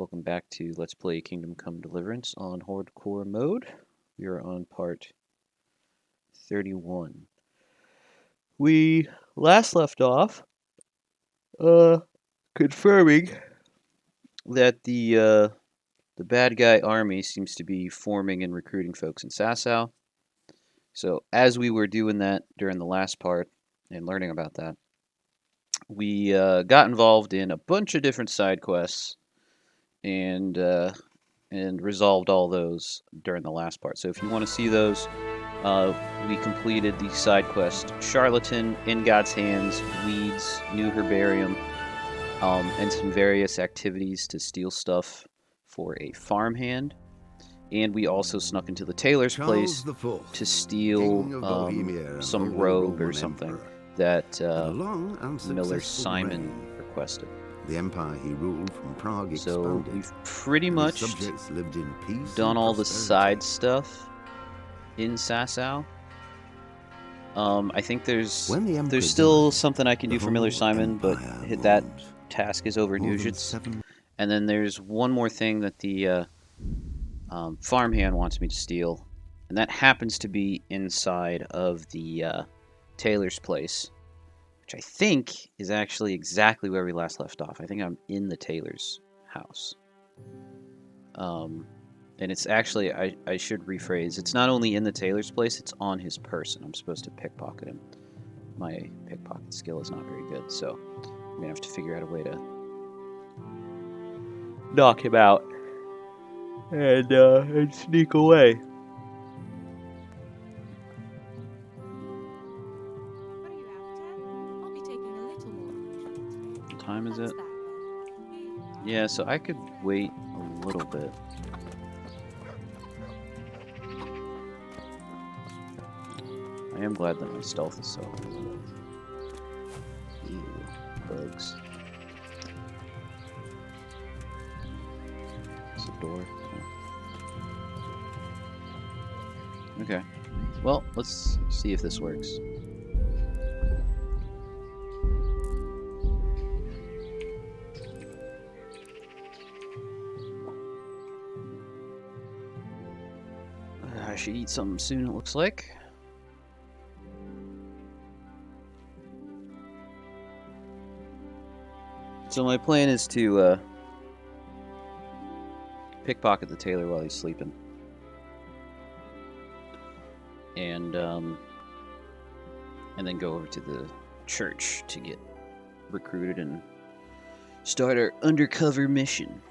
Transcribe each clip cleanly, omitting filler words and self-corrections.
Welcome back to Let's Play Kingdom Come Deliverance on Hardcore mode. We are on part 31. We last left off confirming that the bad guy army seems to be forming and recruiting folks in Sasau. So as we were doing that during the last part and learning about that, we got involved in a bunch of different side quests and resolved all those during the last part. So if you want to see those, we completed the side quest Charlatan, In God's Hands, Weeds, New Herbarium, and some various activities to steal stuff for a farmhand. And we also snuck into the tailor's place to steal some robe or something that Miller Simon requested. The empire he ruled from Prague So expanded. we've pretty much Subjects lived in peace done and all the prosperity. side stuff in Sasau. I think there's still something I can do for Miller Simon, but that task is over Nugent's. And then there's one more thing that the farmhand wants me to steal, and that happens to be inside of the tailor's place, which I think is actually exactly where we last left off. I think I'm in the tailor's house. And it's actually, I should rephrase, it's not only in the tailor's place, it's on his person. I'm supposed to pickpocket him. My pickpocket skill is not very good, so I'm going to have to figure out a way to knock him out and sneak away. What are you after? I'll be taking a little walk. What time is That's it? that then. Yeah, so I could wait a little bit. I am glad that my stealth is so high. Ew, bugs. Is the door? Yeah. Okay. Well, let's see if this works. I should eat something soon, it looks like. So my plan is to pickpocket the tailor while he's sleeping, and then go over to the church to get recruited and start our undercover mission.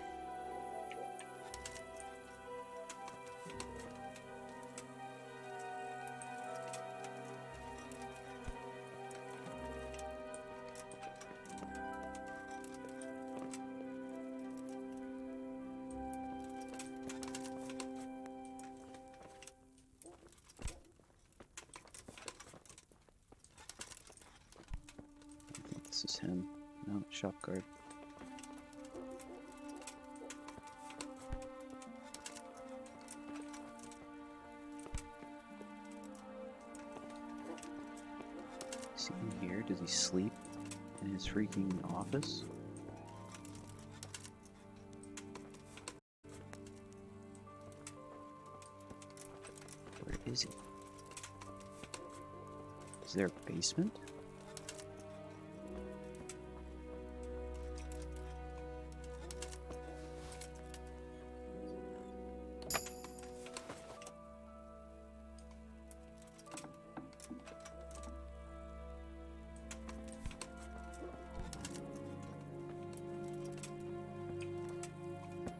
This is him. No, shop guard. Is he in here? Does he sleep in his freaking office? Where is he? Is there a basement?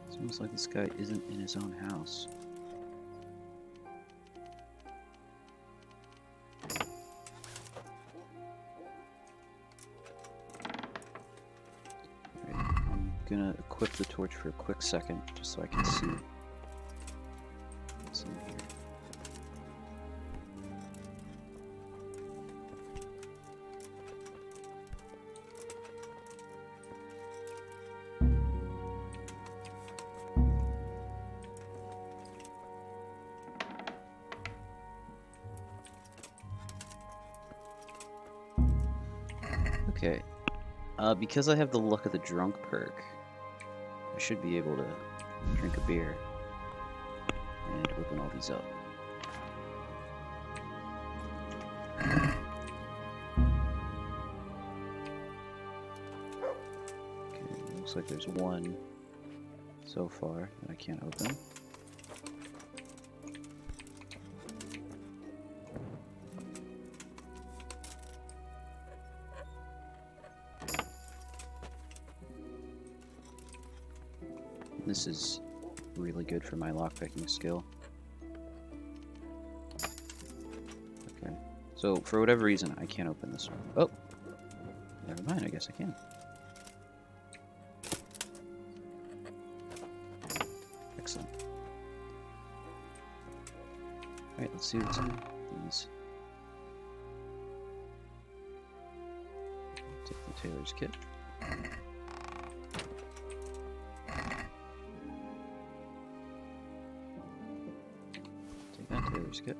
It's almost like this guy isn't in his own house. I'm gonna equip the torch for a quick second, just so I can see what's in here. Okay, because I have the Luck of the Drunk perk, I should be able to drink a beer and open all these up. Okay, looks like there's one so far that I can't open. This is really good for my lockpicking skill. Okay, so for whatever reason, I can't open this one. Oh, never mind, I guess I can. Excellent. Alright, let's see what's in these. Take the tailor's kit. Take that tailor's kit.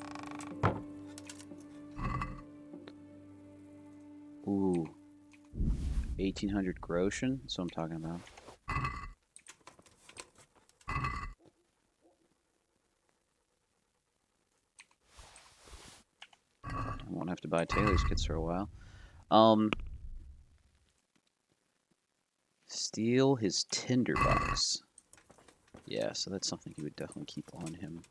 Ooh. 1800 groschen? That's what I'm talking about. I won't have to buy tailor's kits for a while. Steal his tinderbox. Yeah, so that's something he would definitely keep on him.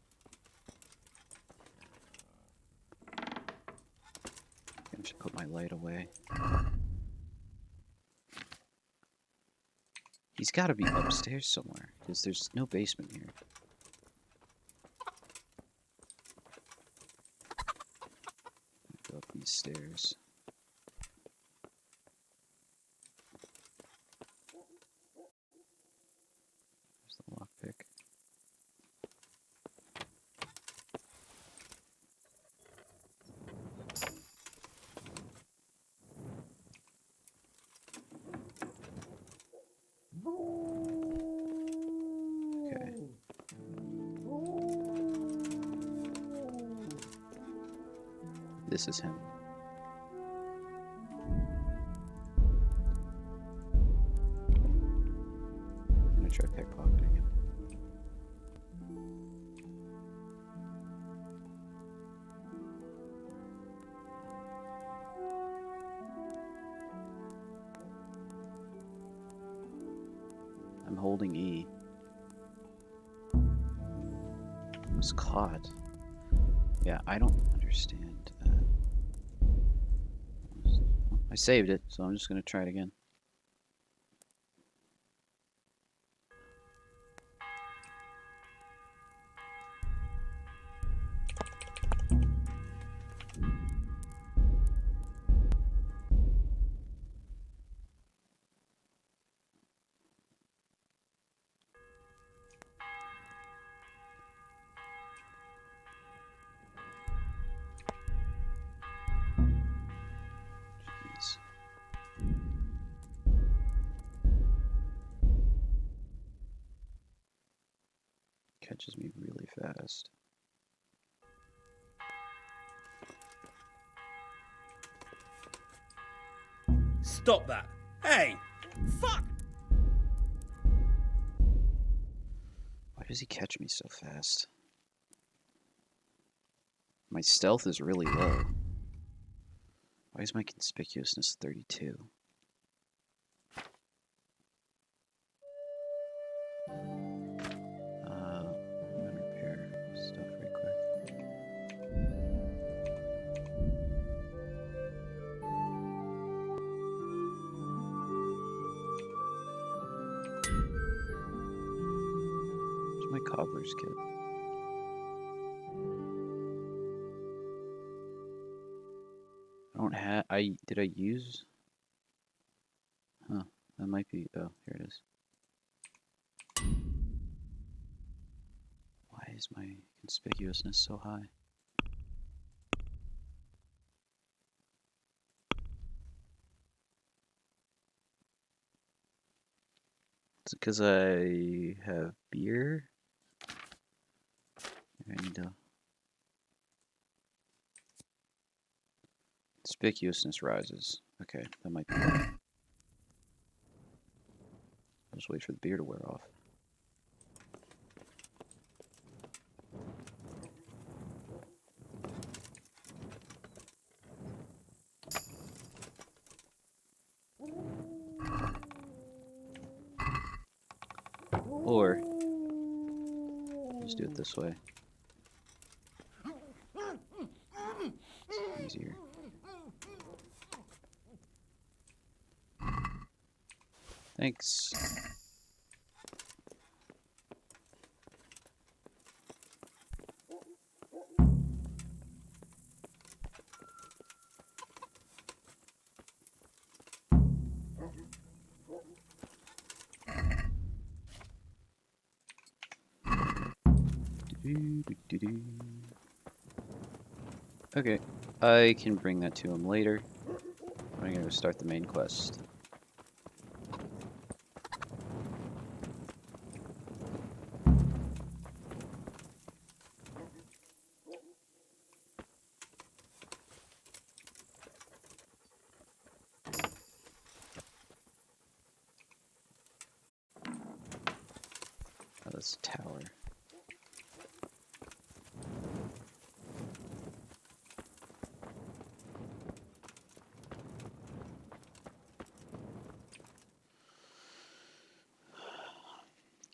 I should put my light away. He's got to be upstairs somewhere, because there's no basement here. Go up these stairs. There's the lockpick. Okay. This is him. I'm gonna try pickpocketing him. I'm holding E. I was caught. Yeah, I don't understand. I saved it, so I'm just gonna try it again. Jeez. Catches me really fast. Stop that. Hey! Fuck! Why does he catch me so fast? My stealth is really low. Why is my conspicuousness 32? I'm gonna repair stuff right quick. Where's my cobbler's kit? I don't have. Did I use? Huh. That might be. Oh, here it is. Why is my conspicuousness so high? Is it because I have beer? I need to. Conspicuousness rises. Okay, that might be why. I'll just wait for the beer to wear off. Or just do it this way. Easier. Thanks. Okay, I can bring that to him later. I'm gonna start the main quest. Oh, this tower.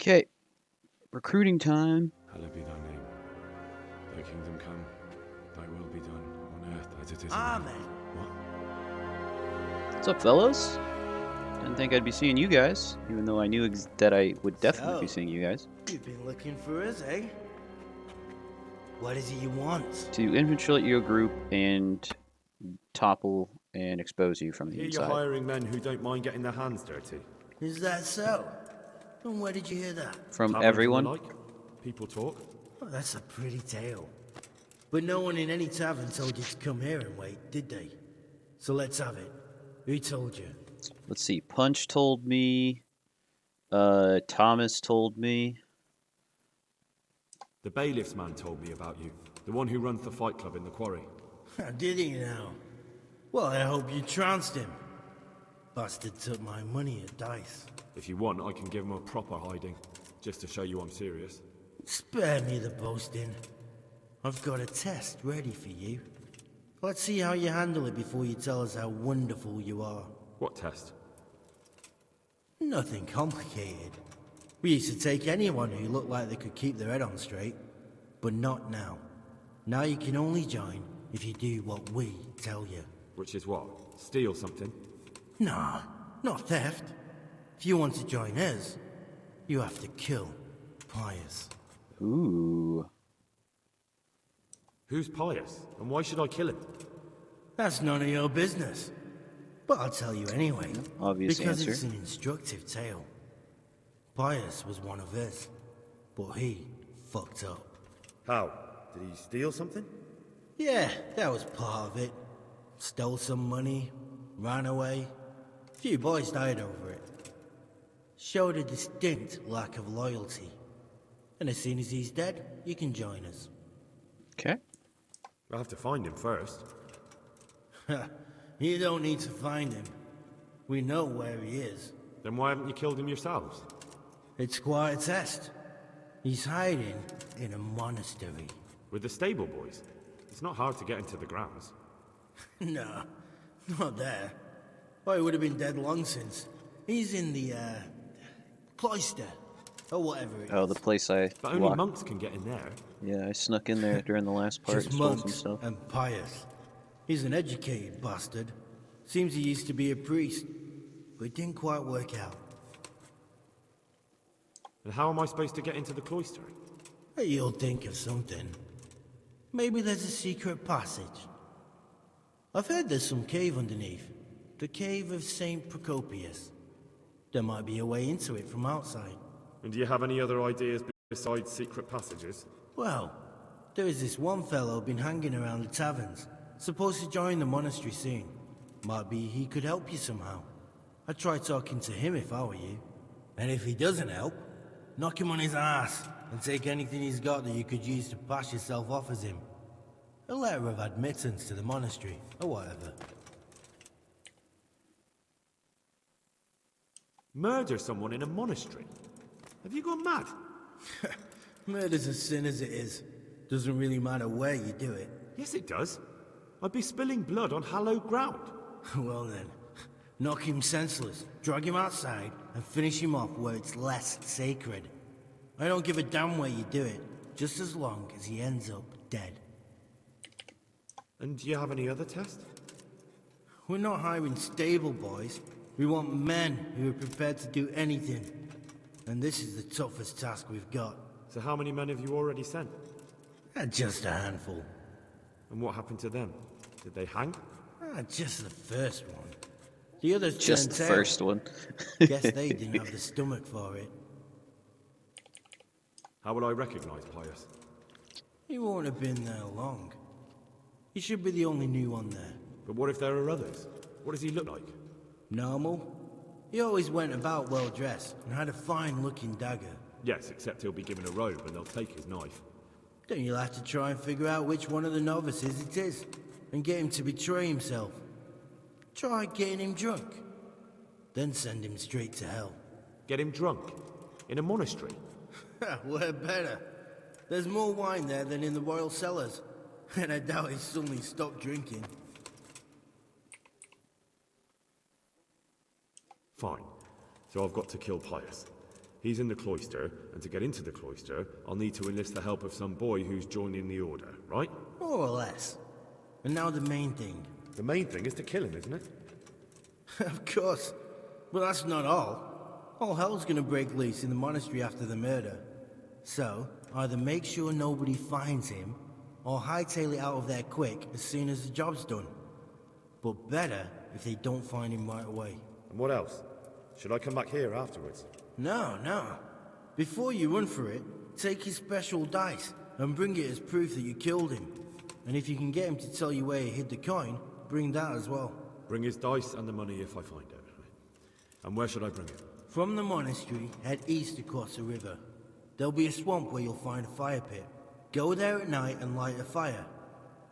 Okay, recruiting time. Hallowed be thy name. Thy kingdom come, thy will be done on earth as it is in Amen. heaven. What? What's up, fellas? Didn't think I'd be seeing you guys, even though I knew that I would definitely be So, seeing you guys. You've been looking for us, eh? What is it you want? To infiltrate your group and topple and expose you from the Here you're inside. hiring men who don't mind getting their hands dirty. Is that so? And where did you hear that? From Taverns and the everyone. like. People talk. Well, that's a pretty tale. But no one in any tavern told you to come here and wait, did they? So let's have it. Who told you? Let's see. Punch told me. Thomas told me. The bailiff's man told me about you. The one who runs the fight club in the quarry. Did he now? Well, I hope you trounced him. Bastard took my money at dice. If you want, I can give him a proper hiding, just to show you I'm serious. Spare me the boasting. I've got a test ready for you. Let's see how you handle it before you tell us how wonderful you are. What test? Nothing complicated. We used to take anyone who looked like they could keep their head on straight. But not now. Now you can only join if you do what we tell you. Which is what? Steal something? Nah, not theft. If you want to join us, you have to kill Pius. Ooh. Who's Pius? And why should I kill him? That's none of your business. But I'll tell you anyway. Obvious because answer. it's an instructive tale. Pius was one of us, but he fucked up. How? Did he steal something? Yeah, that was part of it. Stole some money, ran away. A few boys died over it. Showed a distinct lack of loyalty. And as soon as he's dead, you can join us. Okay. I'll have to find him first. You don't need to find him. We know where he is. Then why haven't you killed him yourselves? It's quite a test. He's hiding in a monastery. With the stable boys? It's not hard to get into the grounds. No, not there. Well, he would have been dead long since. He's in the, cloister. Or whatever it is. Oh, the place I But only locked. monks can get in there. Yeah, I snuck in there during the last part Just and stole some monks stuff. and Pius. He's an educated bastard. Seems he used to be a priest, but it didn't quite work out. And how am I supposed to get into the cloister? You'll think of something. Maybe there's a secret passage. I've heard there's some cave underneath. The cave of St. Procopius. There might be a way into it from outside. And do you have any other ideas besides secret passages? Well, there is this one fellow been hanging around the taverns. Supposed to join the monastery soon. Might be he could help you somehow. I'd try talking to him if I were you. And if he doesn't help, knock him on his ass and take anything he's got that you could use to pass yourself off as him. A letter of admittance to the monastery, or whatever. Murder someone in a monastery? Have you gone mad? Murder's a sin as it is. Doesn't really matter where you do it. Yes, it does. I'd be spilling blood on hallowed ground. Well then, knock him senseless, drag him outside, and finish him off where it's less sacred. I don't give a damn where you do it, just as long as he ends up dead. And do you have any other tests? We're not hiring stable boys. We want men who are prepared to do anything. And this is the toughest task we've got. So how many men have you already sent? Just a handful. And what happened to them? Did they hang? Just the first one. The others Just turned the tail. first one. Guess they didn't have the stomach for it. How will I recognize Pius? He won't have been there long. He should be the only new one there. But what if there are others? What does he look like? Normal? He always went about well dressed and had a fine looking dagger. Yes, except he'll be given a robe and they'll take his knife. Then you'll have to try and figure out which one of the novices it is, and get him to betray himself. Try getting him drunk. Then send him straight to hell. Get him drunk? In a monastery? Where better? There's more wine there than in the royal cellars. And I doubt he suddenly stopped drinking. Fine. So I've got to kill Pius. He's in the cloister, and to get into the cloister, I'll need to enlist the help of some boy who's joining the order, right? More or less. And now the main thing. The main thing is to kill him, isn't it? Of course. But that's not all. All hell's gonna break loose in the monastery after the murder. So, either make sure nobody finds him, or hightail it out of there quick as soon as the job's done. But better if they don't find him right away. And what else? Should I come back here afterwards? No. Before you run for it, take his special dice and bring it as proof that you killed him. And if you can get him to tell you where he hid the coin, bring that as well. Bring his dice and the money if I find it. And where should I bring it? From the monastery, head east across the river. There'll be a swamp where you'll find a fire pit. Go there at night and light a fire.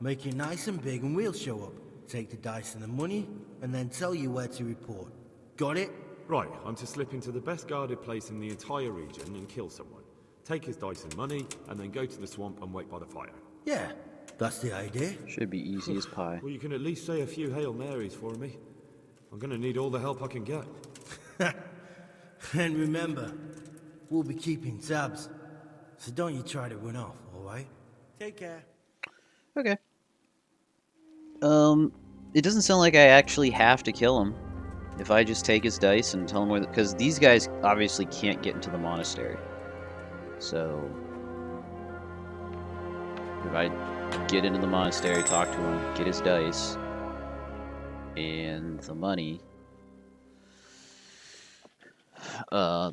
Make it nice and big and we'll show up. Take the dice and the money, and then tell you where to report. Got it? Right, I'm to slip into the best guarded place in the entire region and kill someone. Take his dice and money, and then go to the swamp and wait by the fire. Yeah, that's the idea. Should be easy as pie. Well, you can at least say a few Hail Marys for me. I'm gonna need all the help I can get. And remember, we'll be keeping tabs. So don't you try to run off, alright? Take care. Okay. It doesn't sound like I actually have to kill him. If I just take his dice and tell him where... Because these guys obviously can't get into the monastery. So... if I get into the monastery, talk to him, get his dice, and the money...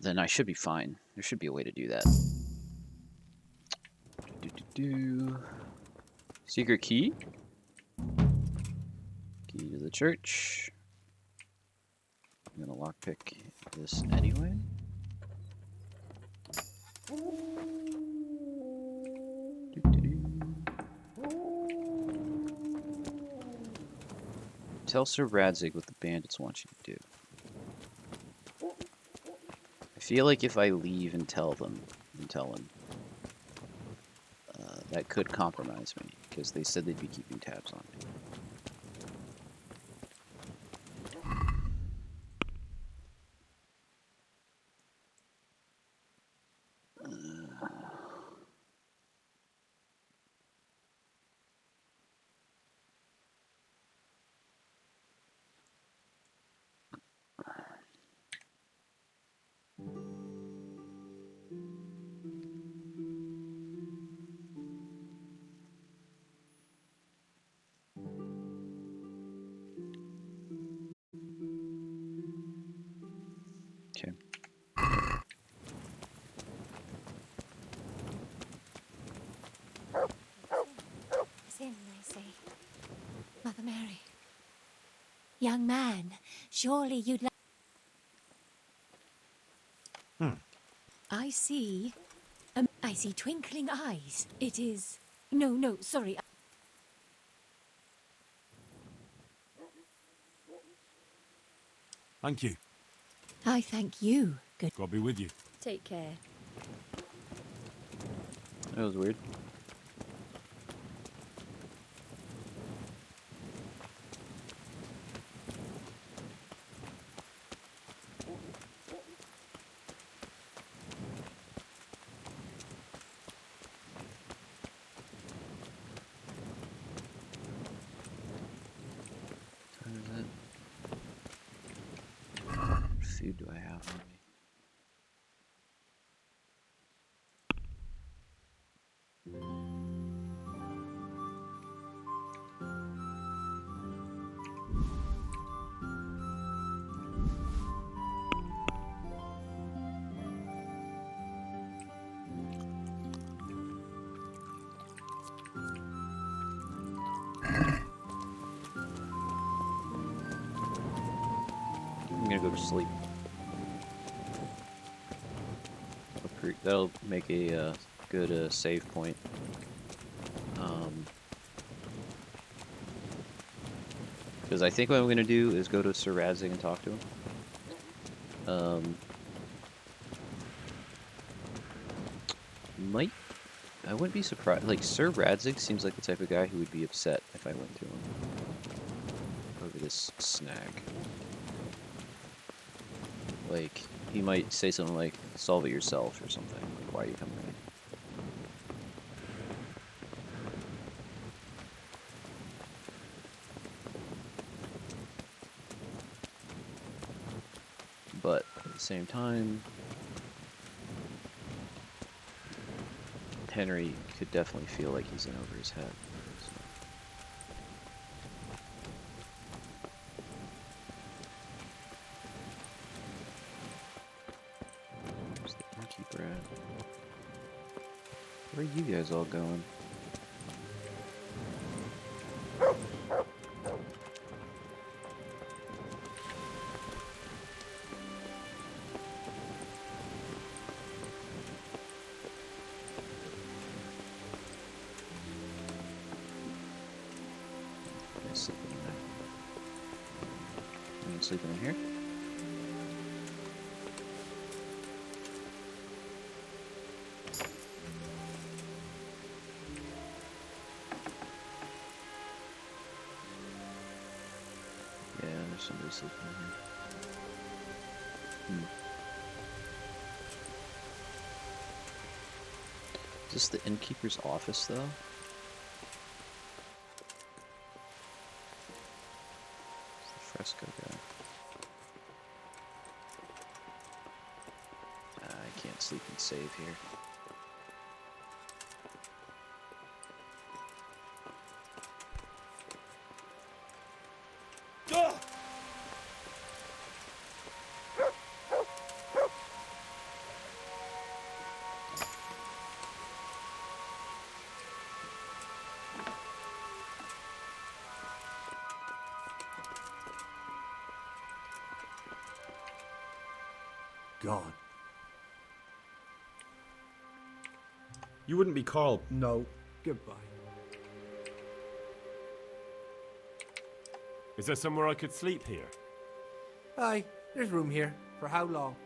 then I should be fine. There should be a way to do that. Secret key? Key to the church. I'm gonna lockpick this anyway. Tell Sir Radzig what the bandits want you to do. I feel like if I leave and tell him, that could compromise me, because they said they'd be keeping tabs on me. Okay. Sin, they say. Mother Mary. Young man, surely you'd like... I see... I see twinkling eyes. It is... No, sorry. Thank you. I thank you. Good. God be with you. Take care. That was weird. go to sleep. That'll make a good save point. Because I think what I'm going to do is go to Sir Radzig and talk to him. I wouldn't be surprised. Like, Sir Radzig seems like the type of guy who would be upset if I went to him over this snag. Like, he might say something like, solve it yourself or something. Like, why are you coming to me? But at the same time, Henry could definitely feel like he's in over his head. So. Where's the innkeeper at? Where are you guys all going? Sleeping in there. You sleeping in here? Yeah, there's somebody sleeping in here. Is this the innkeeper's office, though? Fresco guy. I can't sleep and save here. God. You wouldn't be Carl. No. Goodbye. Is there somewhere I could sleep here? Aye, there's room here. For how long?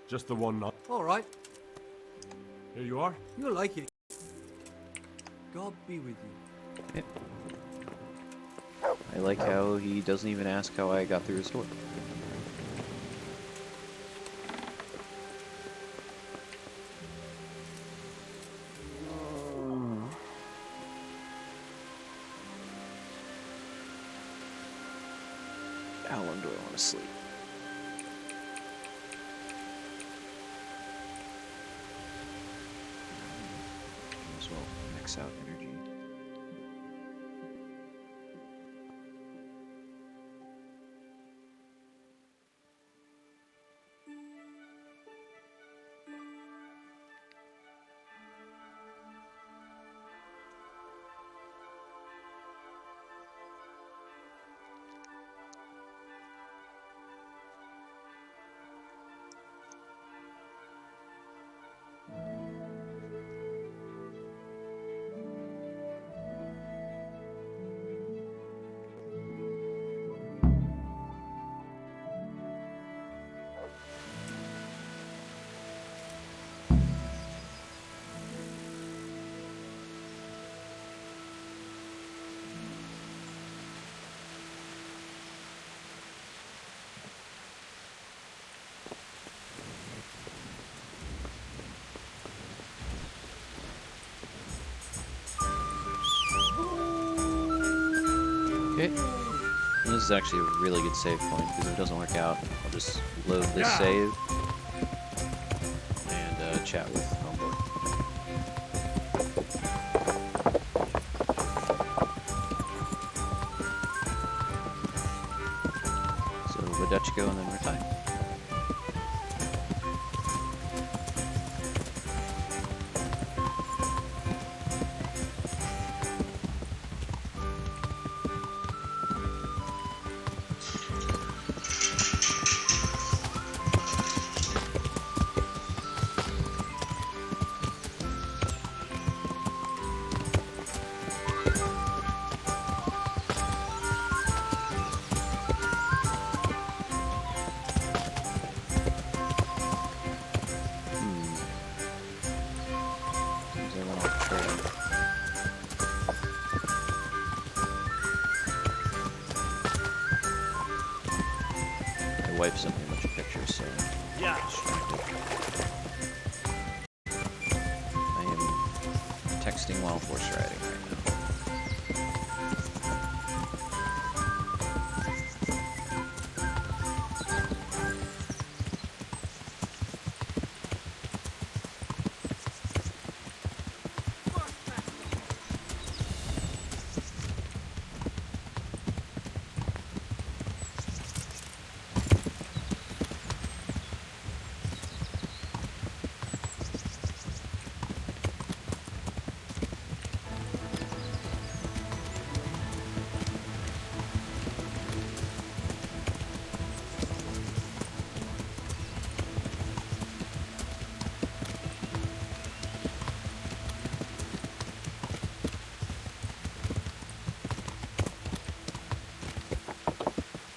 Just the one night. All right. Here you are. You'll like it. God be with you. Yep. I like how he doesn't even ask how I got through his door. How long do I want to sleep? Might as well max out energy. Okay. This is actually a really good save point, because if it doesn't work out, I'll just load this save and chat with Homeboy. So the Dutch go and then we're time. wife sent me a bunch of pictures, so Yeah. distracted. I am texting while horse riding right now.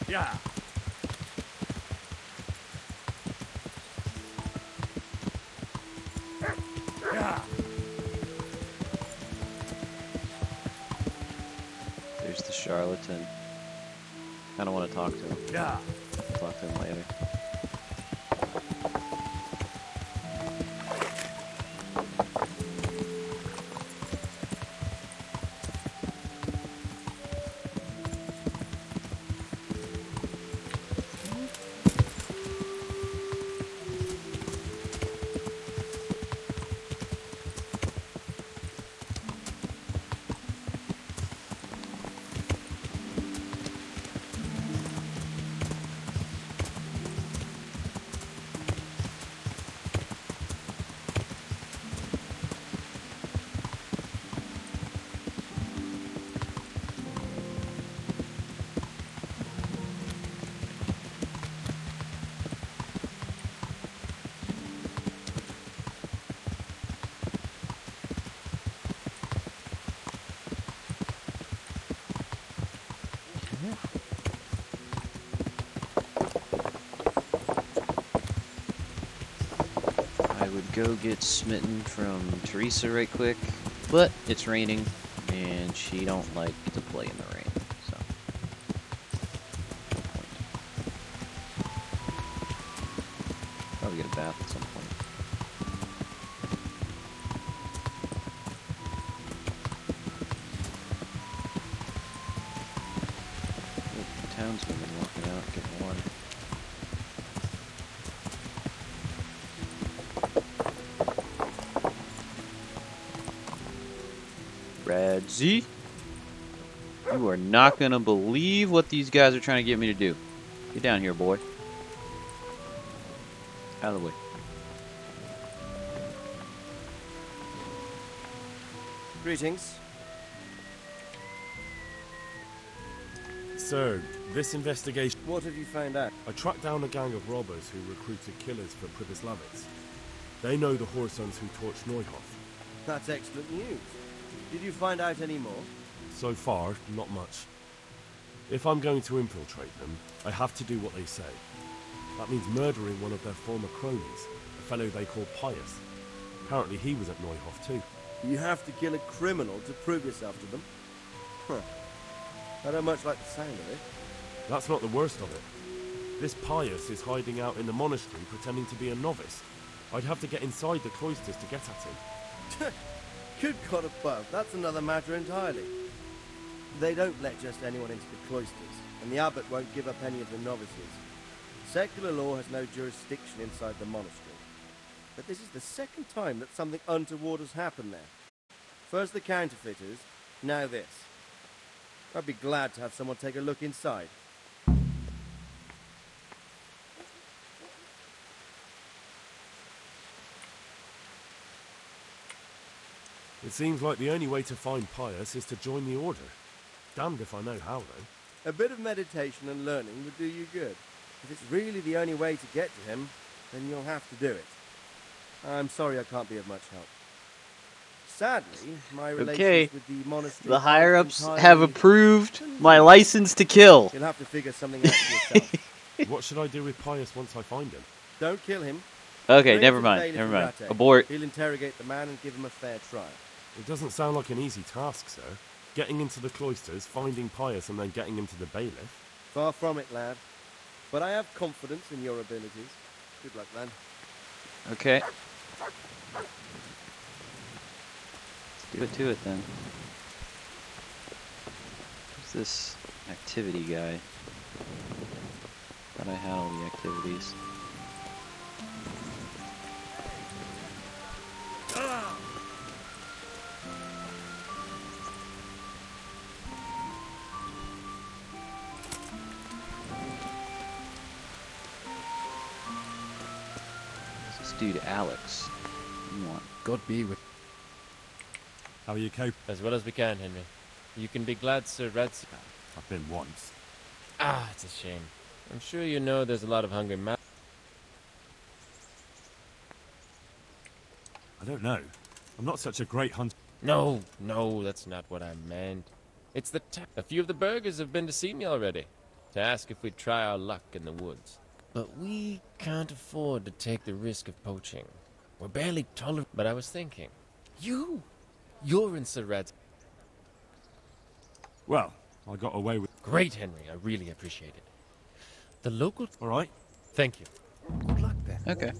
Yeah. Yeah. There's the charlatan. I don't want to talk to him. Yeah. Talk to him later. I would go get smitten from Teresa right quick, but it's raining, and she don't like to play in the rain, so no point. Probably get a bath at some point. Oh, townswomen walking out, getting water. Radzi, you are not gonna believe what these guys are trying to get me to do. Get down here, boy. Out of the way. Greetings. Sir, this investigation... What have you found out? I tracked down a gang of robbers who recruited killers for Pribyslavitz. They know the Horsons who torched Neuhof. That's excellent news. Did you find out any more? So far, not much. If I'm going to infiltrate them, I have to do what they say. That means murdering one of their former cronies, a fellow they call Pius. Apparently he was at Neuhof too. You have to kill a criminal to prove yourself to them? Huh. I don't much like the sound of it. That's not the worst of it. This Pius is hiding out in the monastery pretending to be a novice. I'd have to get inside the cloisters to get at him. Good God above, that's another matter entirely. They don't let just anyone into the cloisters, and the abbot won't give up any of the novices. Secular law has no jurisdiction inside the monastery. But this is the second time that something untoward has happened there. First the counterfeiters, now this. I'd be glad to have someone take a look inside. It seems like the only way to find Pius is to join the order. Damned if I know how, though. A bit of meditation and learning would do you good. If it's really the only way to get to him, then you'll have to do it. I'm sorry I can't be of much help. Sadly, my relations with the monastery... The higher-ups entirely... have approved my license to kill. You'll have to figure something out for yourself. What should I do with Pius once I find him? Don't kill him. Okay, Bring him never to the mind, bailiff never in mind. Rattay. Abort. He'll interrogate the man and give him a fair trial. It doesn't sound like an easy task, sir. Getting into the cloisters, finding Pius, and then getting him to the bailiff. Far from it, lad. but I have confidence in your abilities. Good luck, then. Okay. Let's do it to it then. Who's this activity guy? Thought I had all the activities. This dude Alex. What do you want? God be with. How are you coping? As well as we can, Henry. You can be glad Sir Red's. I've been once. Ah, it's a shame. I'm sure you know there's a lot of hungry men. I don't know. I'm not such a great hunter. No, that's not what I meant. It's the a few of the burgers have been to see me already, to ask if we'd try our luck in the woods. But we can't afford to take the risk of poaching. We're barely tolerant. But I was thinking, you're in Sir Red's. Well, I got away with. Great, Henry. I really appreciate it. The local. All right. Thank you. Good luck then. Okay.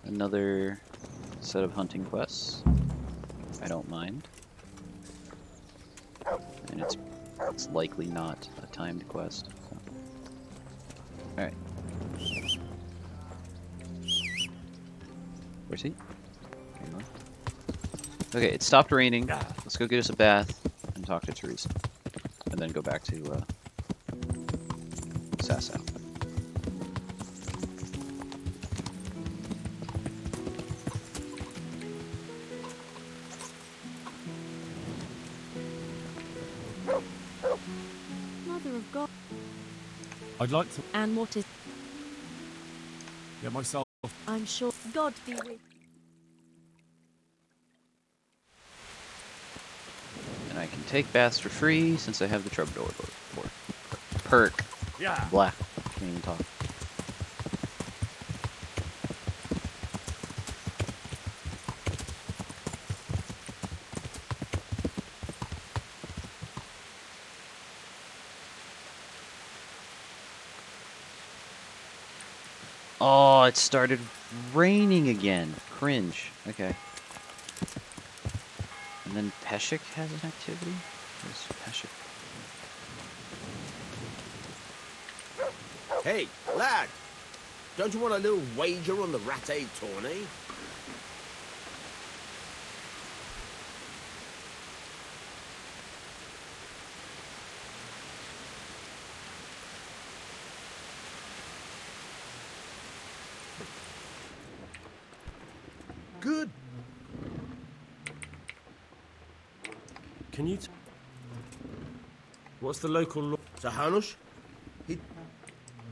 Another set of hunting quests. I don't mind. And it's likely not a timed quest. So. Alright. Where's he? Okay, it stopped raining. Let's go get us a bath and talk to Teresa. And then go back to Sasau. Mother of God. I'd like to And what is... get myself. I'm sure God be with... And I can take baths for free since I have the troubadour perk. Yeah. Black. Can't even talk. Oh, it started raining again. Cringe. Okay. And then Peshek has an activity? Where's Peshek? Hey, lad! Don't you want a little wager on the Rattay tourney? Good. Can you? What's the local law? Sahanush?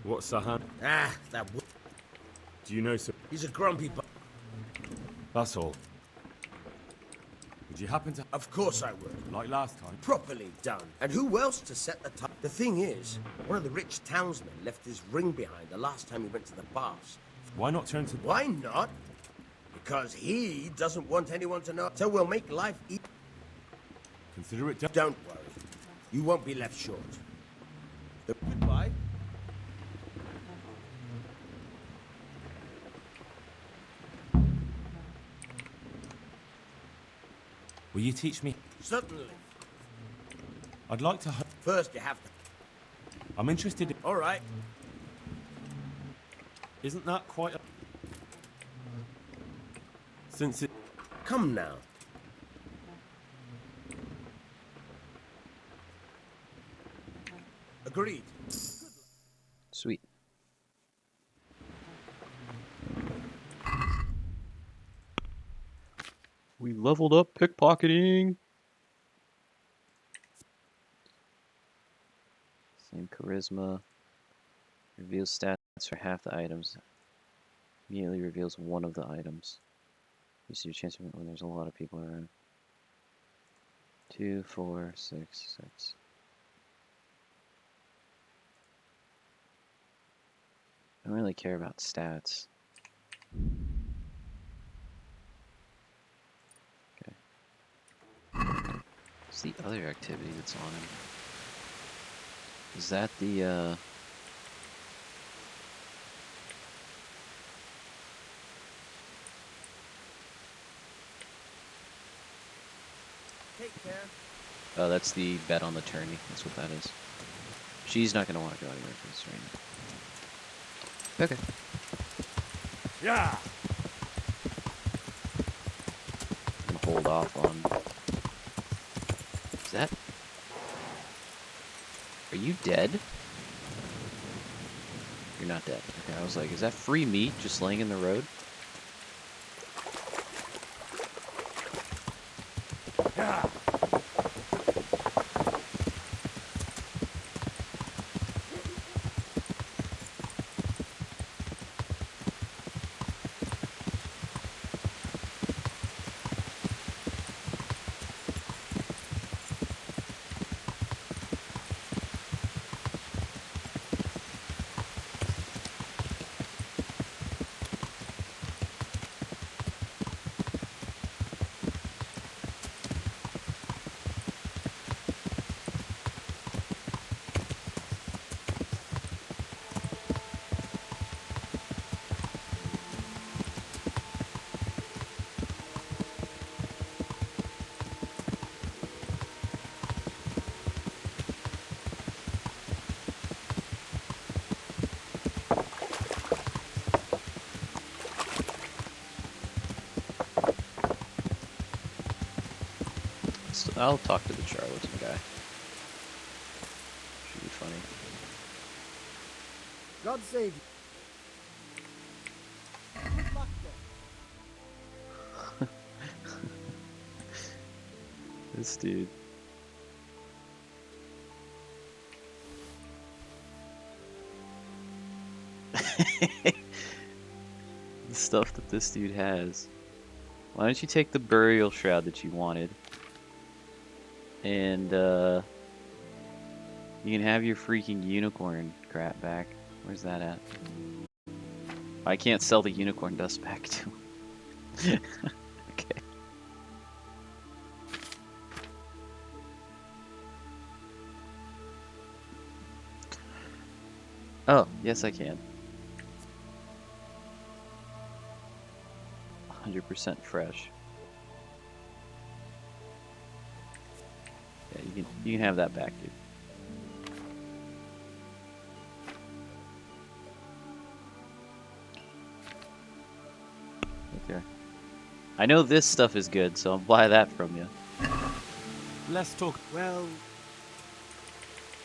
What's Sahan? Ah, that Do you know, sir? he's a grumpy That's all. Would you happen to, Of course I would. like last time? Properly done. And who else to set the time? The thing is, one of the rich townsmen left his ring behind the last time he went to the baths. Why not turn to? Why not? Because he doesn't want anyone to know. So we'll make life easy. Consider it done. Don't worry. You won't be left short. Goodbye. Will you teach me? Certainly. I'd like to. First, you have to. I'm interested in. All right. Isn't that quite a... Since it... Come now. Agreed. Sweet. We leveled up pickpocketing. Same charisma. Reveals stats for half the items. Immediately reveals one of the items. You see your chance of when there's a lot of people around. 2, 4, 6, 6. I don't really care about stats. Okay. What's the other activity that's on him? Is that the Take care. Oh, that's the bet on the tourney. That's what that is. She's not going to want to go anywhere for this right now. Okay. Yeah. I'm gonna hold off on. Is that? Are you dead? You're not dead. Okay, I was like, is that free meat just laying in the road? Yeah. So I'll talk to the charlatan guy. Should be funny. God save you. Good luck then. This dude. The stuff that this dude has. Why don't you take the burial shroud that you wanted? And, you can have your freaking unicorn crap back. Where's that at? I can't sell the unicorn dust back to him. Okay. Oh, yes I can. 100% fresh. Yeah, you can have that back, dude. Okay. I know this stuff is good, so I'll buy that from you. Let's talk. Well,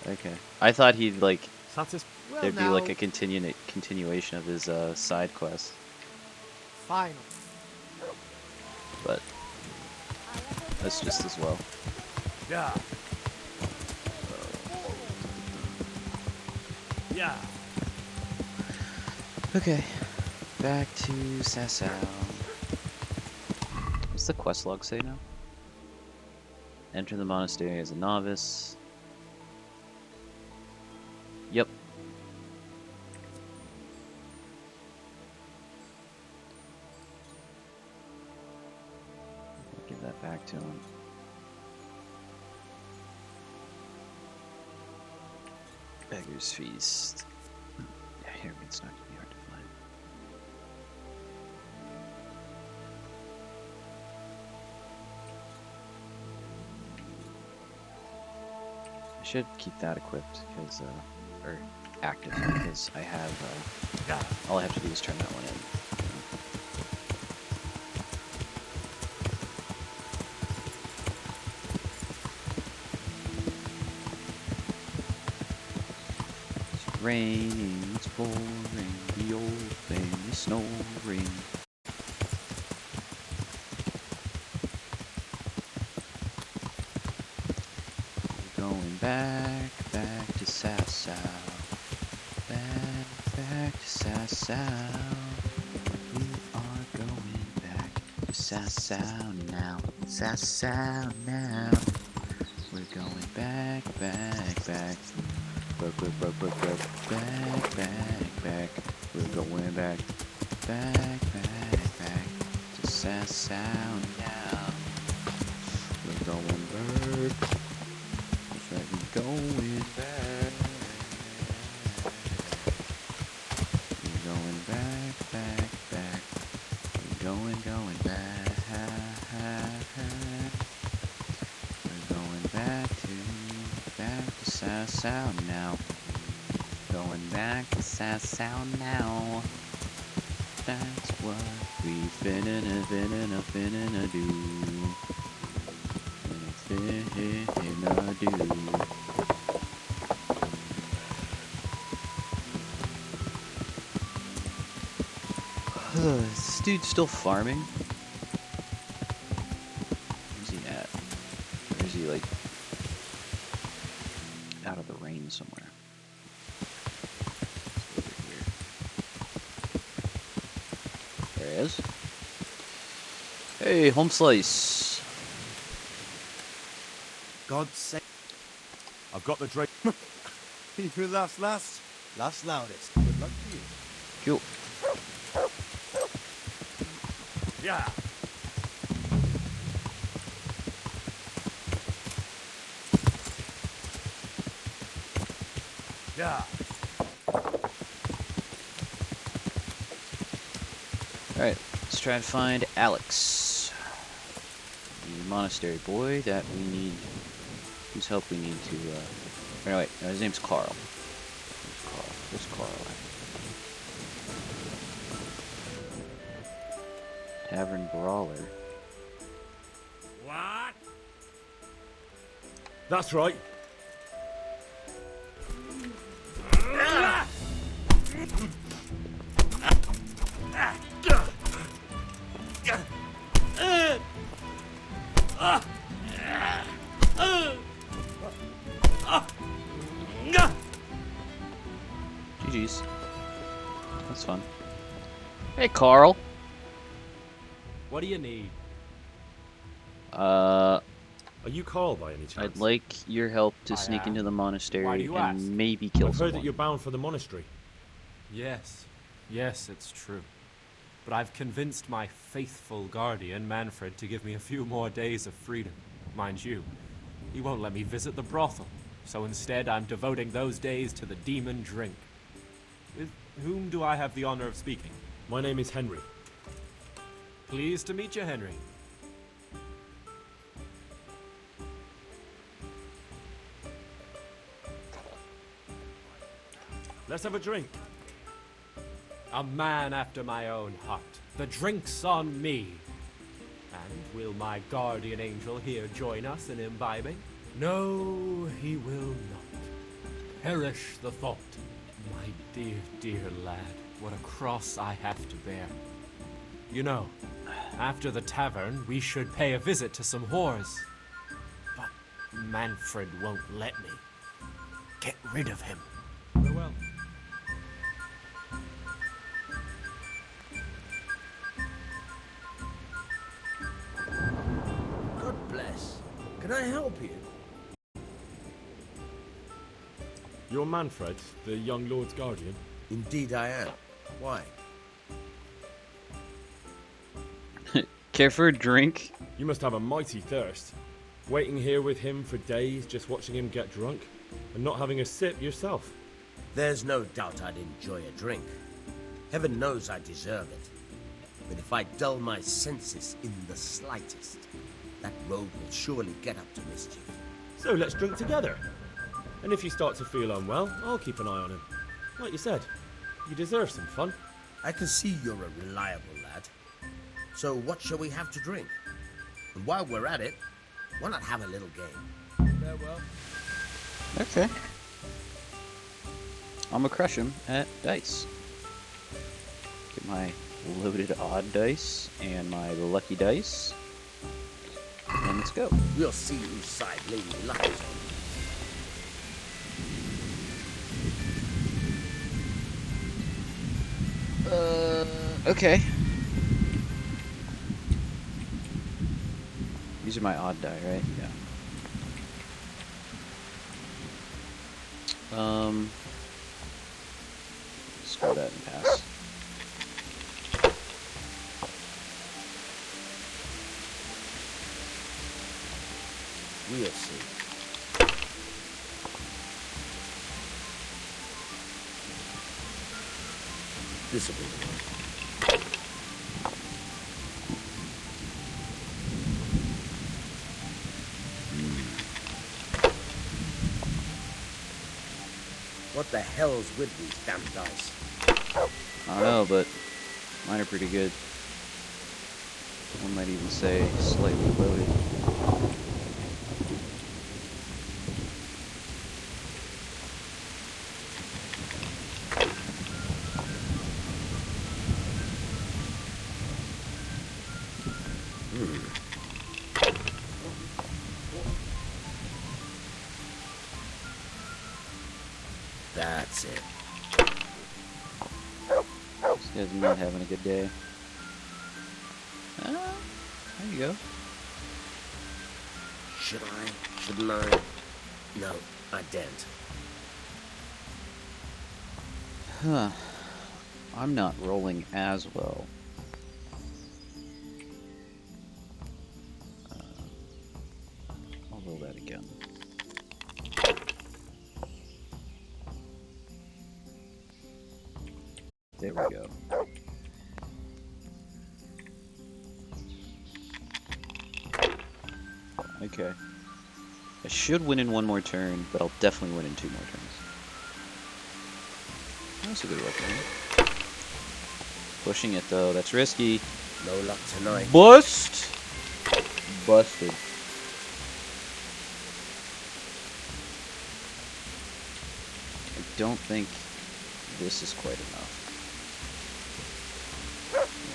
Okay. I thought he'd like Well, there'd be now, like a continuation of his side quest, final. but that's just as well. yeah. Yeah. Okay. Back to Sasau. What's the quest log say now? Enter the monastery as a novice. Yep. Give that back to him. Beggar's Feast. Yeah, here it's not gonna be hard to find. I should keep that equipped because, or active because I have. All I have to do is turn that one in. It's raining, it's pouring, the old thing is snoring. Going back to Sasau. Back to Sasau. We are going back to Sasau now. Sasau now. We're going back. Back. We're going back to Sasau now. We're going back. We're going back. We're going back. We're going back. back to Sasau now. Going back to Sasau now. That's what we finna do. Finna do. Is this dude still farming? Where's he at? Or is he like out of the rain somewhere? Over here. There he is. Hey, home slice. God's sake. I've got the drink. Who laughs last? Laughs loudest. Good luck to you. Cool. Yeah. Yeah. Alright, let's try and find Alex. The monastery boy that we need, whose help we need to, or no, wait, no, his name's Carl. Where's Carl at? Tavern Brawler. What? That's right. GG's. That's fun. Hey, Carl. What do you need? Are you Carl by any chance? I'd like your help to I sneak am. into the Why monastery do you and ask? maybe kill I've heard someone. that you're bound for the monastery. Yes. Yes, it's true. But I've convinced my faithful guardian, Manfred, to give me a few more days of freedom. Mind you, he won't let me visit the brothel. So instead, I'm devoting those days to the demon drink. With whom do I have the honor of speaking? My name is Henry. Pleased to meet you, Henry. Let's have a drink. A man after my own heart. The drink's on me. And will my guardian angel here join us in imbibing? No, he will not. Perish the thought. My dear, dear lad, what a cross I have to bear. You know, after the tavern, we should pay a visit to some whores. But Manfred won't let me. Get rid of him. Farewell. God bless. Can I help you? You're Manfred, the young lord's guardian. Indeed I am. Why? Care for a drink? You must have a mighty thirst. Waiting here with him for days, just watching him get drunk, and not having a sip yourself. There's no doubt I'd enjoy a drink. Heaven knows I deserve it. But if I dull my senses in the slightest, that rogue will surely get up to mischief. So let's drink together. And if you start to feel unwell, I'll keep an eye on him. Like you said, you deserve some fun. I can see you're a reliable lad. So what shall we have to drink? And while we're at it, why not have a little game? Farewell. Okay. I'm gonna crush him at dice. Get my loaded odd dice and my lucky dice. And let's go. We'll see whose side Lady Luck is on. Okay. These are my odd die, right? Yeah. Scroll that and pass. We'll see. This'll be the one. What the hell's with these damn dice? I don't know, but mine are pretty good. One might even say slightly loaded. That's it. This guy's not having a good day. There you go. Should I? Shouldn't I? No, I daren't. Huh. I'm not rolling as well. I'll roll that again. There we go. Okay. I should win in one more turn, but I'll definitely win in 2 more turns. That's a good roll. Pushing it though, that's risky. No luck tonight. Bust! Busted. I don't think this is quite enough.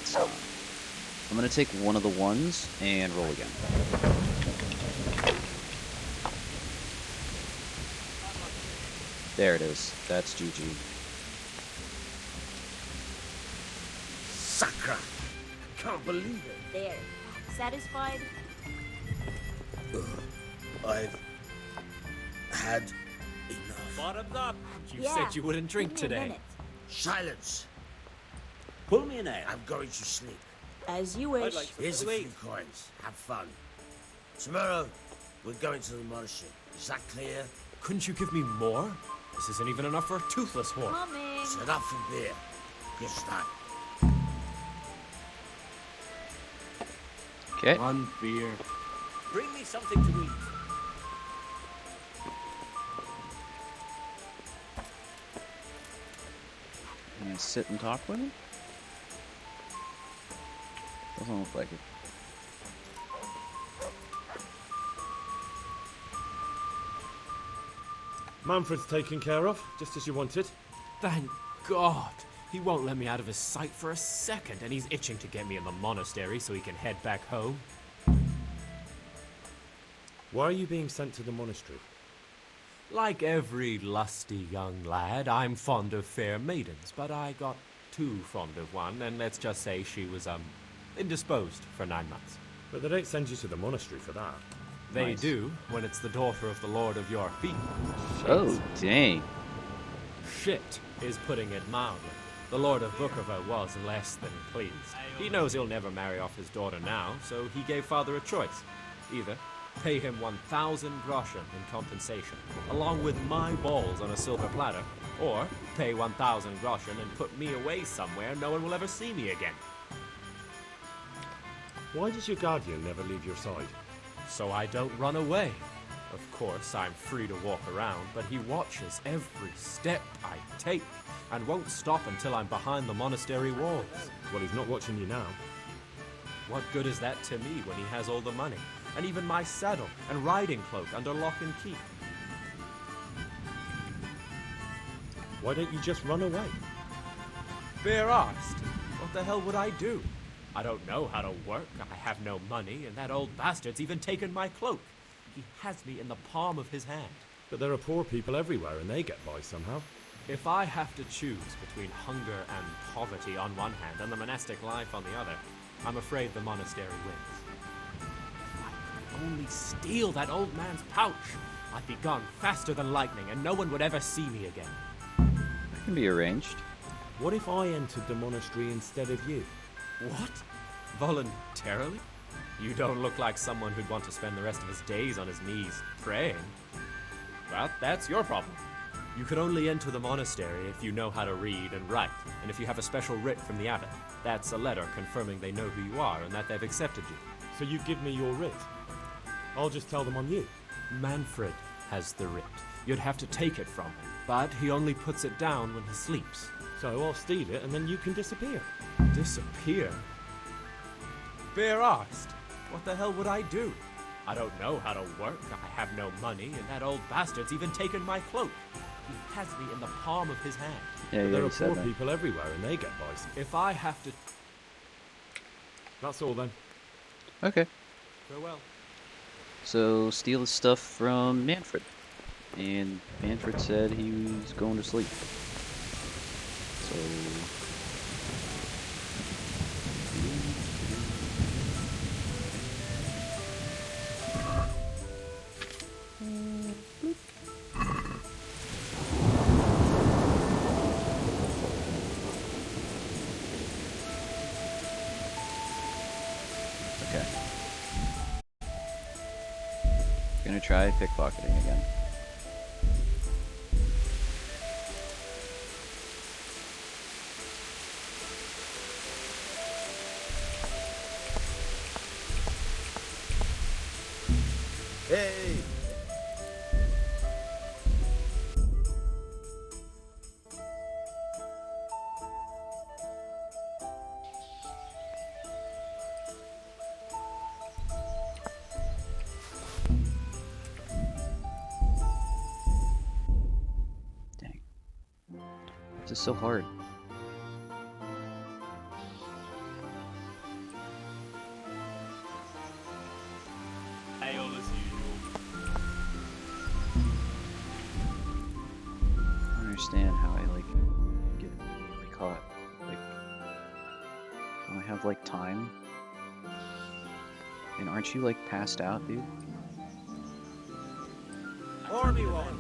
It's not. I'm gonna take one of the ones and roll again. There it is. That's GG. Sacra! Can't believe it. There. Satisfied? I've had enough. Bottoms up. You Yeah, said you wouldn't drink give me a today. minute. Silence! Pull me an ale. I'm going to sleep. As you wish. Here's a few coins. Have fun. Tomorrow, we're going to the monastery. Is that clear? Couldn't you give me more? This isn't even enough for a toothless whore. Coming. It's enough for beer. Good start. Okay. One beer. Bring me something to eat. I'm gonna sit and talk with him? Doesn't look like it. Manfred's taken care of, just as you wanted. Thank God. He won't let me out of his sight for a second, and he's itching to get me in the monastery so he can head back home. Why are you being sent to the monastery? Like every lusty young lad, I'm fond of fair maidens, but I got too fond of one, and let's just say she was, indisposed for 9 months. But they don't send you to the monastery for that. They Nice. do when it's the daughter of the Lord of your feet. Oh, dang. Shit is putting it mildly. The Lord of Bookerva was less than pleased. He knows he'll never marry off his daughter now, so he gave father a choice. Either pay him 1,000 groschen in compensation, along with my balls on a silver platter, or pay 1,000 groschen and put me away somewhere no one will ever see me again. Why does your guardian never leave your side? So I don't run away. Of course, I'm free to walk around, but he watches every step I take and won't stop until I'm behind the monastery walls. Well, he's not watching you now. What good is that to me when he has all the money, and even my saddle and riding cloak under lock and key? Why don't you just run away? Fair asked. What the hell would I do? I don't know how to work, I have no money, and that old bastard's even taken my cloak. He has me in the palm of his hand. But there are poor people everywhere and they get by somehow. If I have to choose between hunger and poverty on one hand and the monastic life on the other, I'm afraid the monastery wins. If I could only steal that old man's pouch, I'd be gone faster than lightning and no one would ever see me again. That can be arranged. What if I entered the monastery instead of you? What? Voluntarily? You don't look like someone who'd want to spend the rest of his days on his knees praying. Well, that's your problem. You could only enter the monastery if you know how to read and write, and if you have a special writ from the abbot. That's a letter confirming they know who you are and that they've accepted you. So you give me your writ. I'll just tell them I'm you. Manfred has the writ. You'd have to take it from him. but he only puts it down when he sleeps. So I'll steal it and then you can disappear. Disappear? Fair asked. What the hell would I do? I don't know how to work, I have no money, and that old bastard's even taken my cloak. He has me in the palm of his hand. Yeah, But yeah, there you are said poor that. people everywhere and they get bicycles. If I have to... That's all then. Okay. Farewell. So steal the stuff from Manfred. And Manfred said he was going to sleep. So okay. Gonna try pickpocketing again. Hey! Dang. This is so hard. Hail as usual. I don't understand how I like get immediately caught. Like, don't I have like time? And aren't you like passed out, dude? Army one.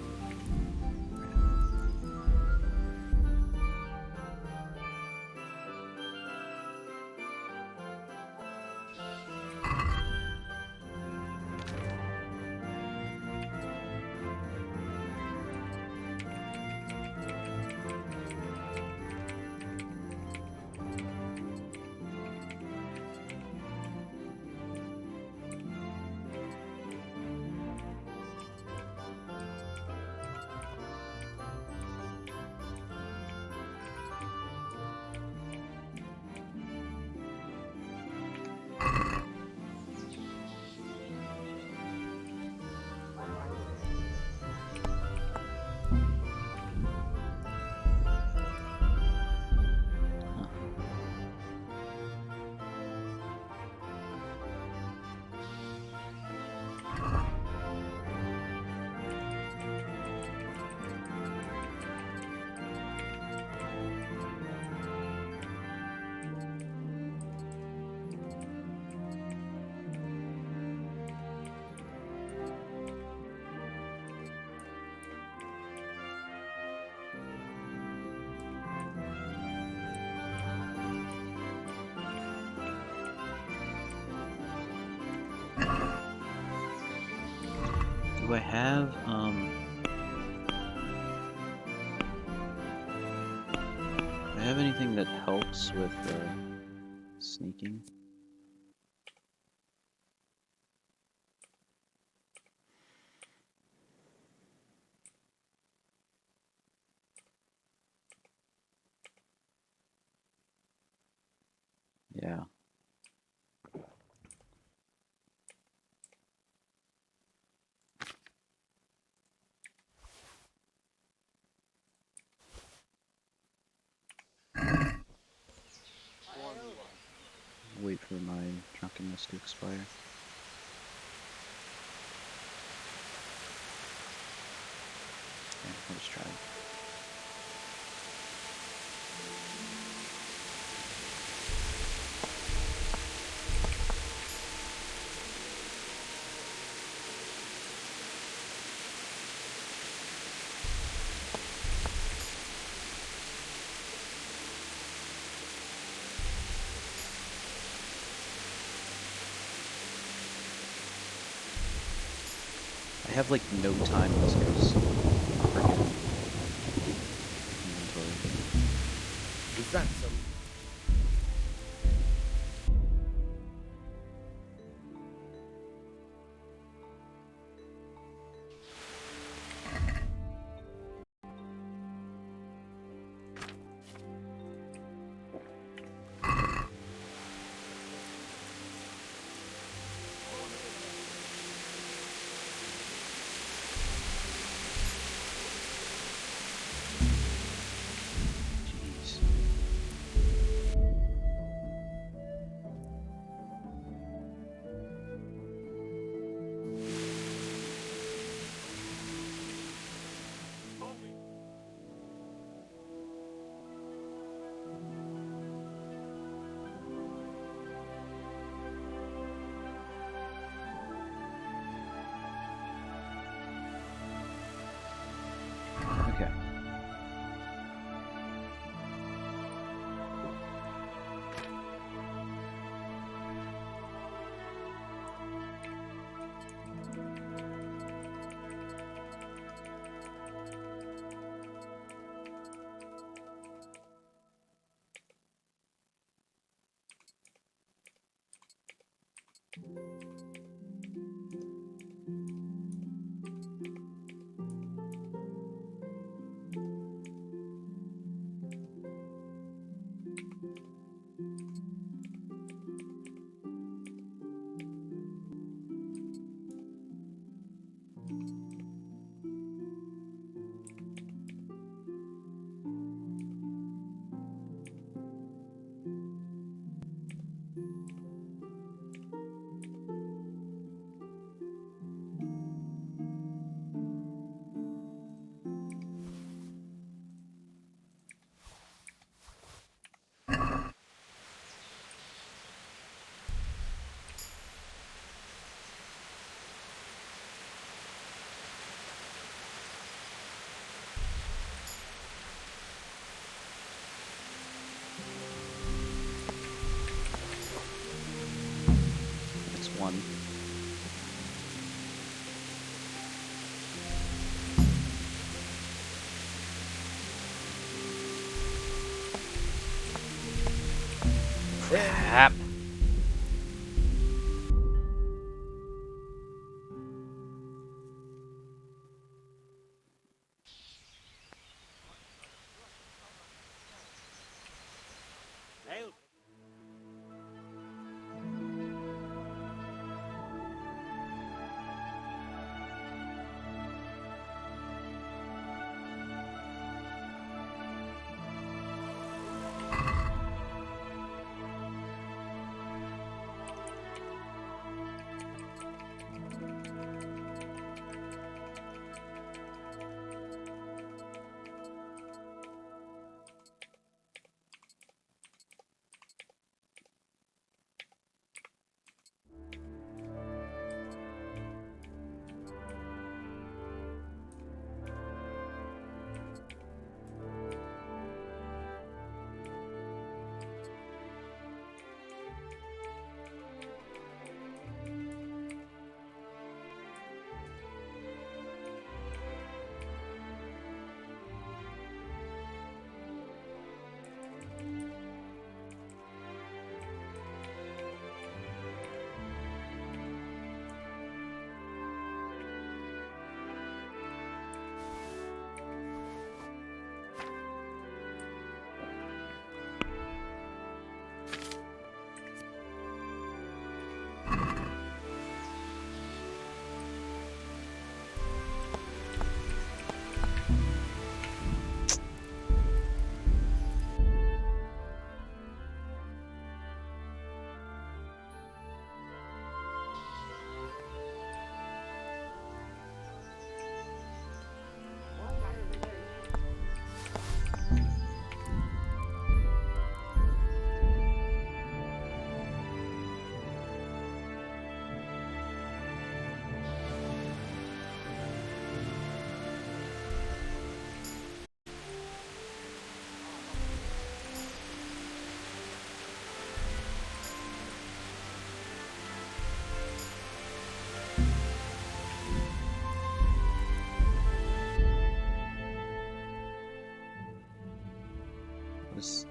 Do I have do I have anything that helps with sneaking? Yeah. Wait for my drunkenness to expire. Okay, I'll just try it. I have like no time in this guy's freaking inventory. Is that some... That's one. Crap. Nailed.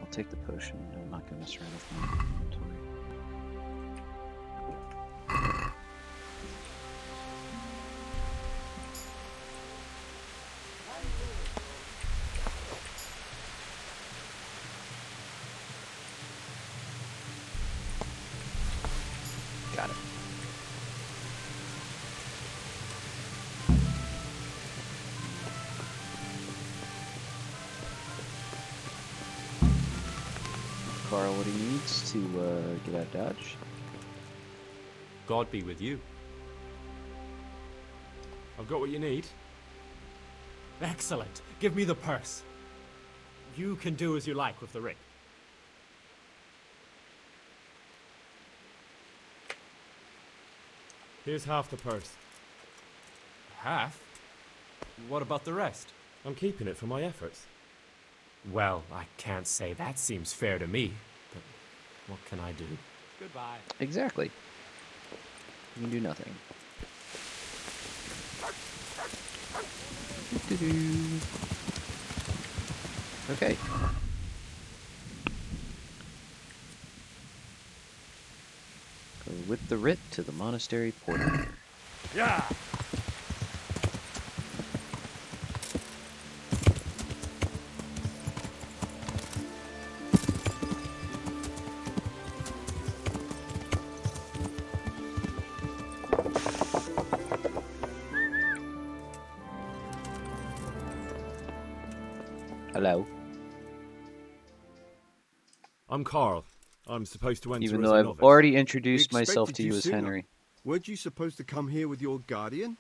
I'll take the potion. I'm not going to mess around with my inventory. Got it. Carl what he needs to get out of Dodge. God be with you. I've got what you need. Excellent. Give me the purse. You can do as you like with the ring. Here's half the purse. Half? What about the rest? I'm keeping it for my efforts. Well, I can't say that seems fair to me, but what can I do? Goodbye. Exactly. You can do nothing. Doo-doo-doo. Okay. Go with the writ to the monastery porter. Yeah! Hello. I'm Carl. I'm supposed to enter Even as though a I've novice. already We introduced myself expected to you as sooner. Henry. Weren't you supposed to come here with your guardian?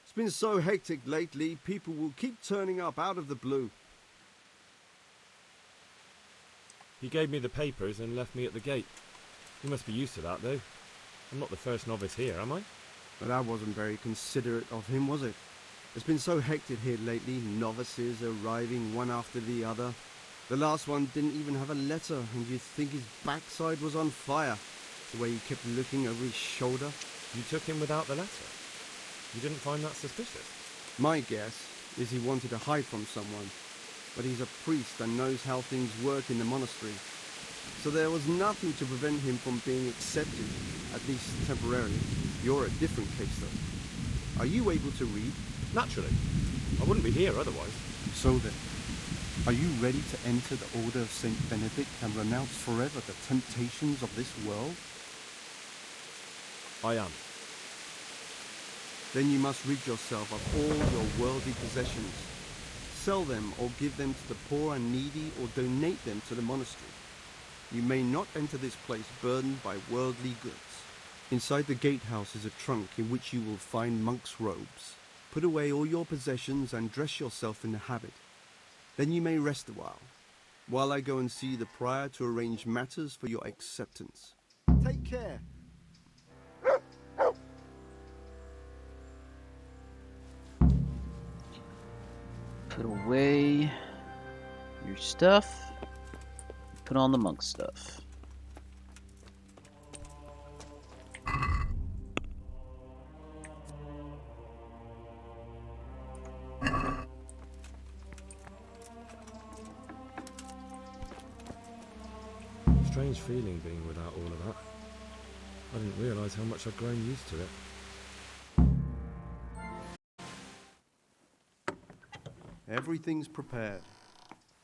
It's been so hectic lately, people will keep turning up out of the blue. He gave me the papers and left me at the gate. You must be used to that, though. I'm not the first novice here, am I? But that wasn't very considerate of him, was it? It's been so hectic here lately, novices arriving one after the other. The last one didn't even have a letter, and you'd think his backside was on fire, the way he kept looking over his shoulder. You took him without the letter? You didn't find that suspicious? My guess is he wanted to hide from someone, but he's a priest and knows how things work in the monastery. So there was nothing to prevent him from being accepted, at least temporarily. You're a different case, though. Are you able to read? Naturally. I wouldn't be here otherwise. So then, are you ready to enter the Order of Saint Benedict and renounce forever the temptations of this world? I am. Then you must rid yourself of all your worldly possessions. Sell them or give them to the poor and needy or donate them to the monastery. You may not enter this place burdened by worldly goods. Inside the gatehouse is a trunk in which you will find monk's robes. Put away all your possessions and dress yourself in the habit. Then you may rest a while I go and see the prior to arrange matters for your acceptance. Take care. Put away your stuff. Put on the monk stuff. Strange feeling being without all of that. I didn't realise how much I'd grown used to it. Everything's prepared.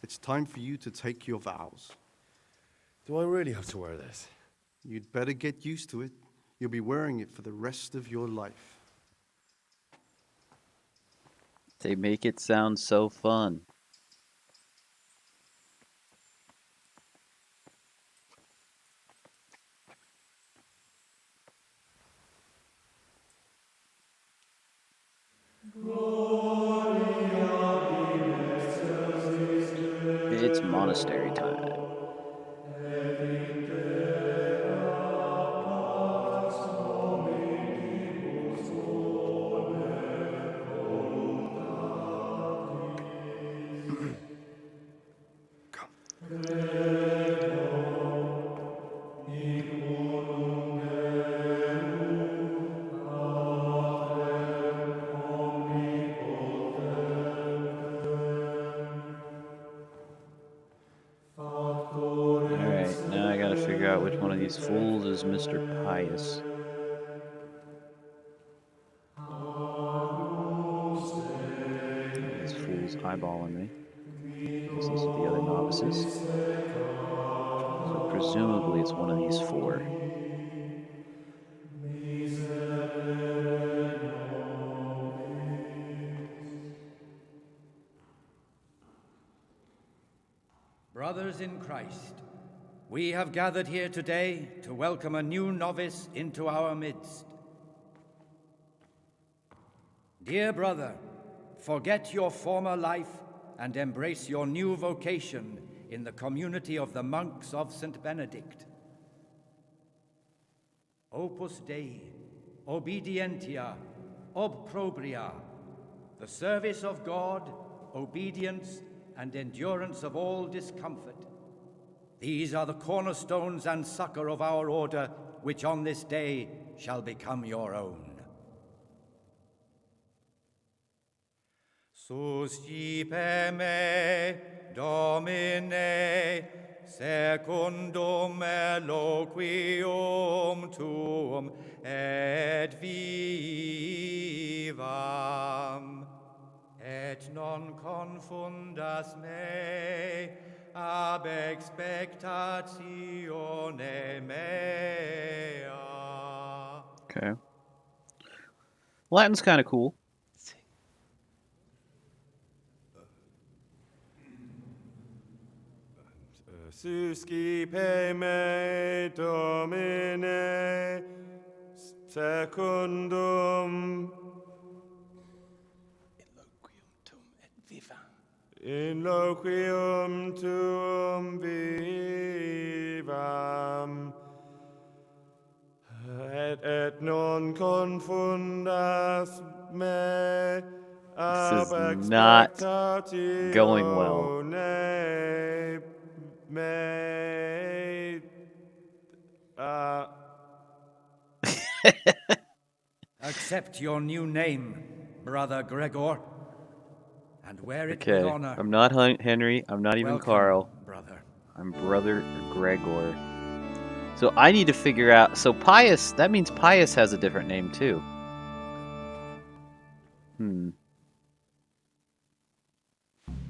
It's time for you to take your vows. Do I really have to wear this? You'd better get used to it. You'll be wearing it for the rest of your life. They make it sound so fun. It's monastery time. Alright, now I gotta figure out which one of these fools is Mr. Pious. This fool's eyeballing me. Because these are the other novices. So presumably it's one of these four. Brothers in Christ, we have gathered here today to welcome a new novice into our midst. Dear brother, forget your former life and embrace your new vocation in the community of the monks of St. Benedict. Opus Dei, obedientia, obprobria, the service of God, obedience, and endurance of all discomfort. These are the cornerstones and succor of our order, which on this day shall become your own. Suscipe me, Domine, secundum eloquium tuum et vivam, et non confundas me ab expectatione mea. Okay. Latin's kind of cool. Suscipe me Domine secundum in loquium tuum vivam et non confundas me This ab is not going well. expectatione me Accept your new name, Brother Gregor, and wear it with Okay. honor. I'm not Henry. I'm not even Welcome, Carl. brother. I'm Brother Gregor. So I need to figure out. So Pius, that means Pius has a different name too.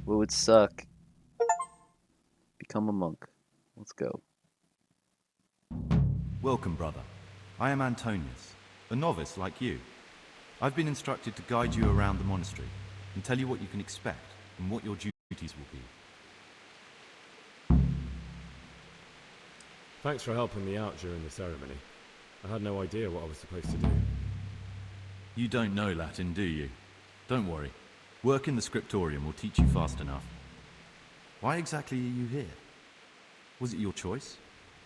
What would suck? Become a monk. Let's go. Welcome, brother. I am Antonius, a novice like you. I've been instructed to guide you around the monastery and tell you what you can expect and what your duties will be. Thanks for helping me out during the ceremony. I had no idea what I was supposed to do. You don't know Latin, do you? Don't worry. Work in the scriptorium will teach you fast enough. Why exactly are you here? Was it your choice?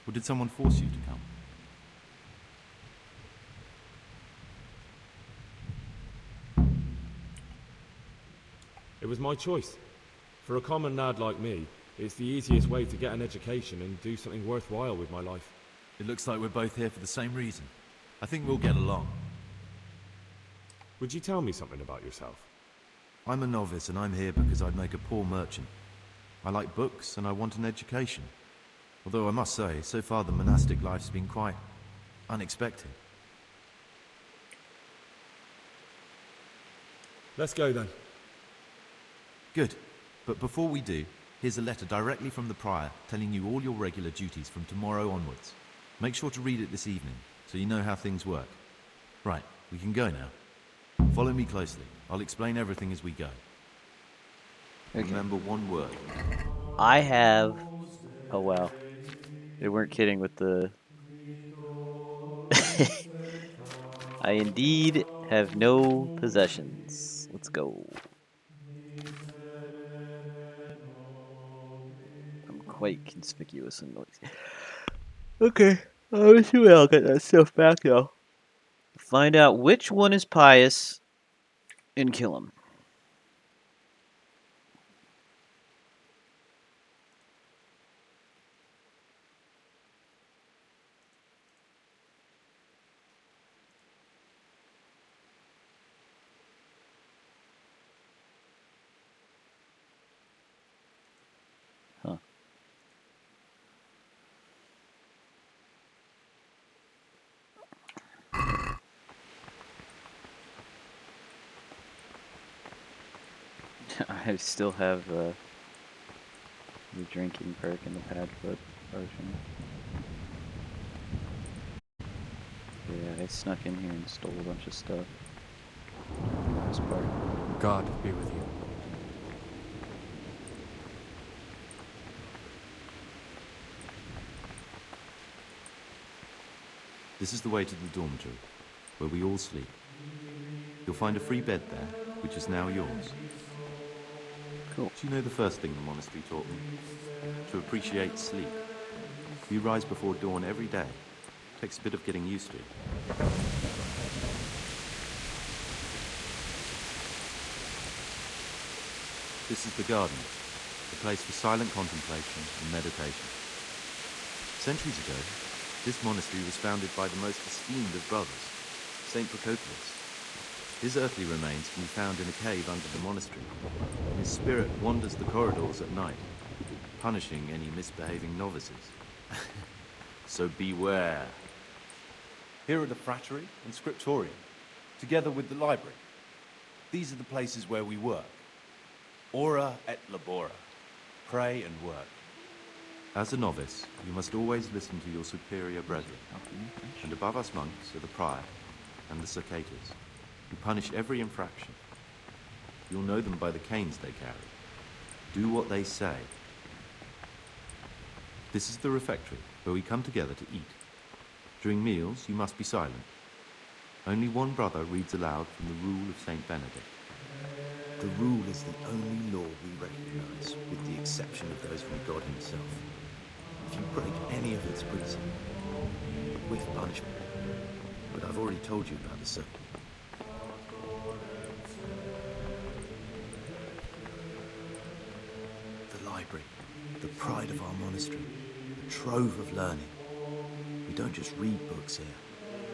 Or did someone force you to come? It was my choice. For a common lad like me, it's the easiest way to get an education and do something worthwhile with my life. It looks like we're both here for the same reason. I think we'll get along. Would you tell me something about yourself? I'm a novice and I'm here because I'd make a poor merchant. I like books and I want an education. Although I must say, so far the monastic life's been quite unexpected. Let's go then. Good. But before we do, here's a letter directly from the prior telling you all your regular duties from tomorrow onwards. Make sure to read it this evening so you know how things work. Right, we can go now. Follow me closely. I'll explain everything as we go. Okay. Remember one word. I have... Oh, wow. They weren't kidding with the... I indeed have no possessions. Let's go. I'm quite conspicuous and noisy. Okay. Let's see. I'll get that stuff back, though. Find out which one is pious and kill him. Huh. I still have the drinking perk and the pad foot potion. Yeah, I snuck in here and stole a bunch of stuff. Last part. God be with you. This is the way to the dormitory, where we all sleep. You'll find a free bed there, which is now yours. Cool. Do you know the first thing the monastery taught me? To appreciate sleep. We rise before dawn every day. Takes a bit of getting used to. This is the garden, a place for silent contemplation and meditation. Centuries ago, this monastery was founded by the most esteemed of brothers, Saint Procopius. His earthly remains can be found in a cave under the monastery. His spirit wanders the corridors at night. punishing any misbehaving novices. So beware. Here are the frattery and scriptorium, together with the library. These are the places where we work. Ora et labora. Pray and work. As a novice, you must always listen to your superior brethren. And above us monks are the prior and the circators, who punish every infraction. You'll know them by the canes they carry. Do what they say. This is the refectory, where we come together to eat. During meals, you must be silent. Only one brother reads aloud from the rule of Saint Benedict. The rule is the only law we recognize, with the exception of those from God himself. If you break any of its precepts, with punishment. But I've already told you about the serpent. The library, the pride of our monastery, a trove of learning. We don't just read books here,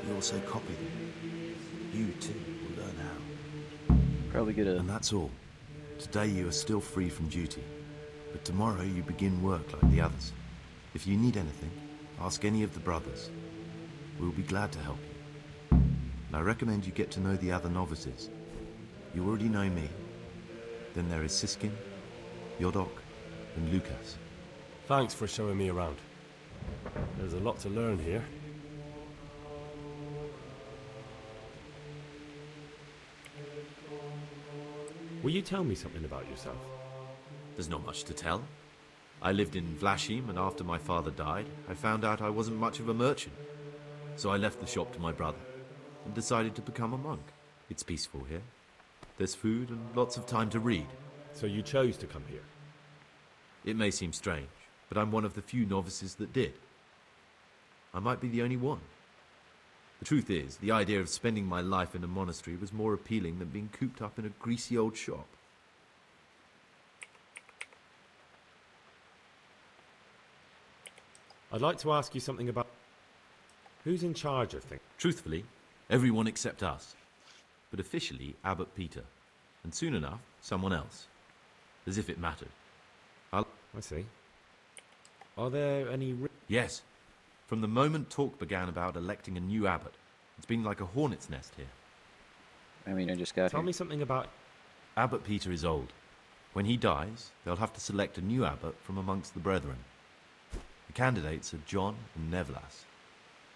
we also copy them. You too will learn how. Probably get a... And that's all. Today you are still free from duty, but tomorrow you begin work like the others. If you need anything, ask any of the brothers. We'll be glad to help you. And I recommend you get to know the other novices. You already know me. Then there is Siskin, Yodok, and Lucas. Thanks for showing me around. There's a lot to learn here. Will you tell me something about yourself? There's not much to tell. I lived in Vlashim, and after my father died, I found out I wasn't much of a merchant. So I left the shop to my brother and decided to become a monk. It's peaceful here. There's food and lots of time to read. So you chose to come here? It may seem strange, but I'm one of the few novices that did. I might be the only one. The truth is, the idea of spending my life in a monastery was more appealing than being cooped up in a greasy old shop. I'd like to ask you something about... Who's in charge of things? Truthfully, everyone except us. But officially, Abbot Peter. And soon enough, someone else. As if it mattered. I see. Are there any... Yes. From the moment talk began about electing a new abbot, it's been like a hornet's nest here. I mean, I just got here. Tell me something about... Abbot Peter is old. When he dies, they'll have to select a new abbot from amongst the brethren. The candidates are John and Nevlas.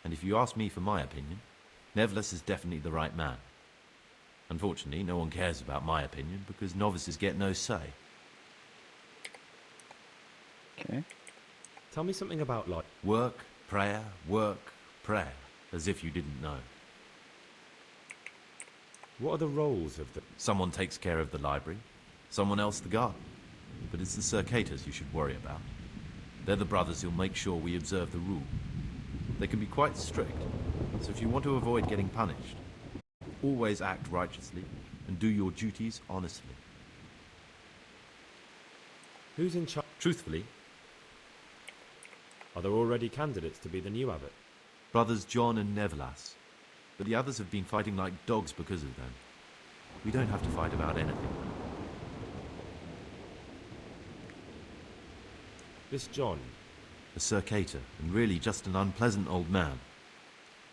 And if you ask me for my opinion, Nevlas is definitely the right man. Unfortunately, no one cares about my opinion because novices get no say. Okay. Tell me something about, like... Work, prayer, as if you didn't know. What are the roles of the... Someone takes care of the library, someone else the garden. But it's the circators you should worry about. They're the brothers who'll make sure we observe the rule. They can be quite strict, so if you want to avoid getting punished, always act righteously and do your duties honestly. Who's in charge? Truthfully, are there already candidates to be the new abbot? brothers John and Nevlas, but the others have been fighting like dogs because of them. We don't have to fight about anything. This John? A circator, and really just an unpleasant old man.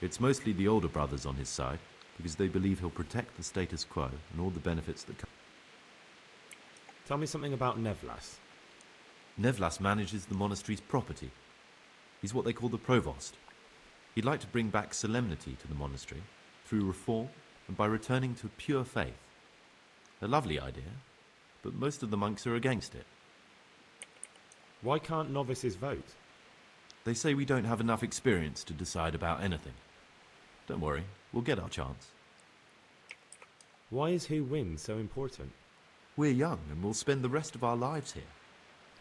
It's mostly the older brothers on his side, because they believe he'll protect the status quo and all the benefits that come. Tell me something about Nevlas. Nevlas manages the monastery's property. He's what they call the provost. He'd like to bring back solemnity to the monastery through reform and by returning to pure faith. A lovely idea, but most of the monks are against it. Why can't novices vote? They say we don't have enough experience to decide about anything. Don't worry, we'll get our chance. Why is who wins so important? We're young and we'll spend the rest of our lives here.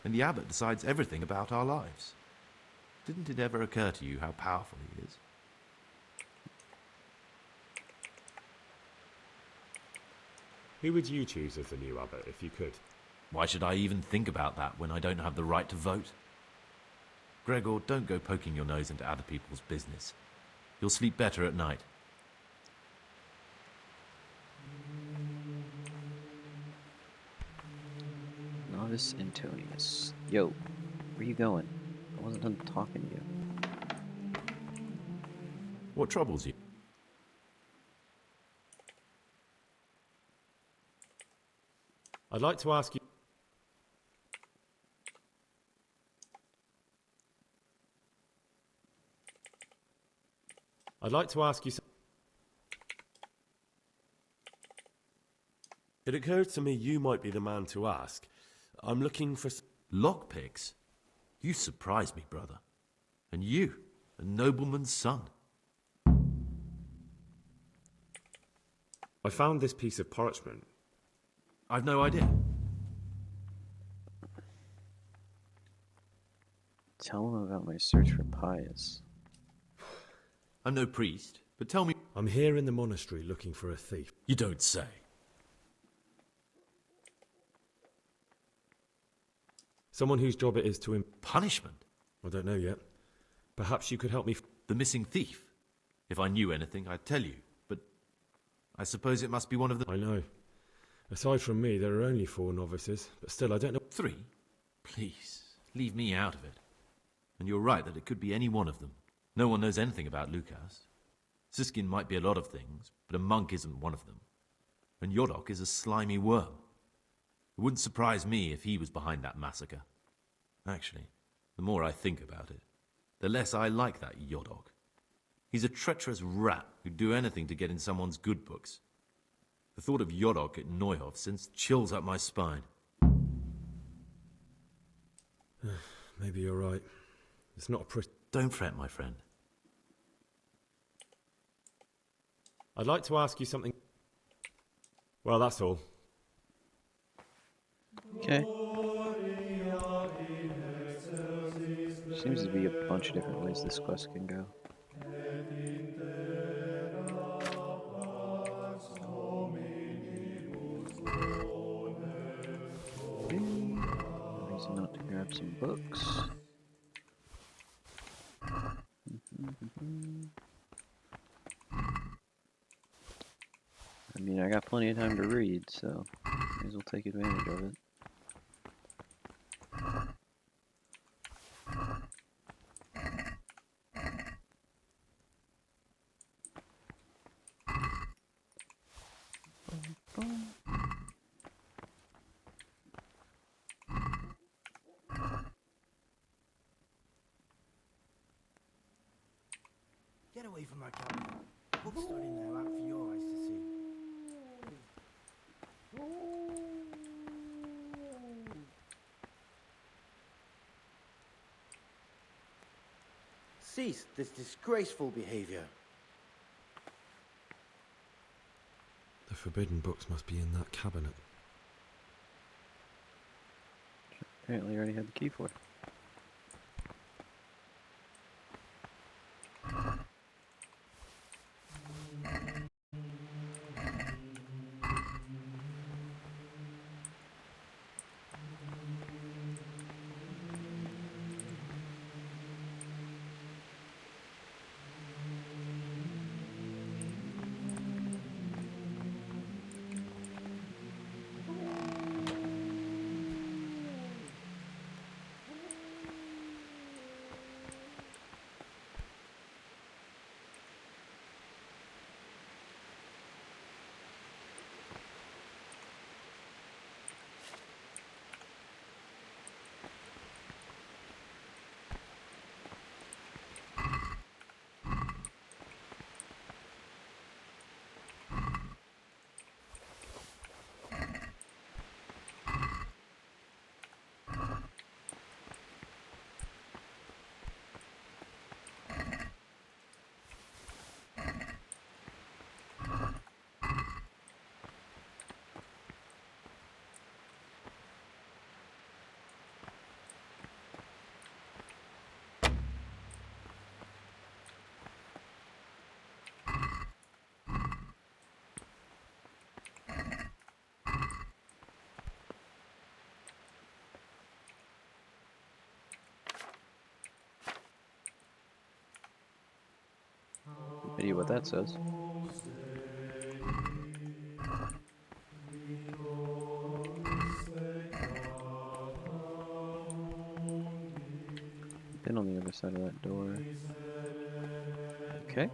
And the abbot decides everything about our lives. Didn't it ever occur to you how powerful he is? Who would you choose as the new abbot if you could? Why should I even think about that when I don't have the right to vote? Gregor, don't go poking your nose into other people's business. You'll sleep better at night. Novice Antonius. Yo. Where are you going? I wasn't done talking to you. What troubles you? I'd like to ask you... I'd like to ask you... It occurs to me you might be the man to ask. I'm looking for... Lockpicks? You surprise me, brother. And you, a nobleman's son. I found this piece of parchment. I've no idea. Tell him about my search for Pius. I'm no priest, but tell me... I'm here in the monastery looking for a thief. You don't say. Someone whose job it is to... Punishment? I don't know yet. Perhaps you could help me... The missing thief? If I knew anything, I'd tell you. But I suppose it must be one of the... I know. Aside from me, there are only 4 novices. But still, I don't know... 3? Please, leave me out of it. And you're right that it could be any one of them. No one knows anything about Lucas. Siskin might be a lot of things, but a monk isn't one of them. And Yodok is a slimy worm. It wouldn't surprise me if he was behind that massacre. Actually, the more I think about it, the less I like that Yodok. He's a treacherous rat who'd do anything to get in someone's good books. The thought of Yodok at Neuhof sends chills up my spine. Maybe you're right. It's not a pretty... Don't fret, my friend. I'd like to ask you something... Well, that's all. Okay. Seems to be a bunch of different ways this quest can go. Okay. No reason not to grab some books. I mean, I got plenty of time to read, so may as well take advantage of it. Get away from my cabin. Books stored in there out for your eyes to see. Cease this disgraceful behavior. The forbidden books must be in that cabinet. Apparently I already had the key for it. Idea what that says. other side of that door. Okay.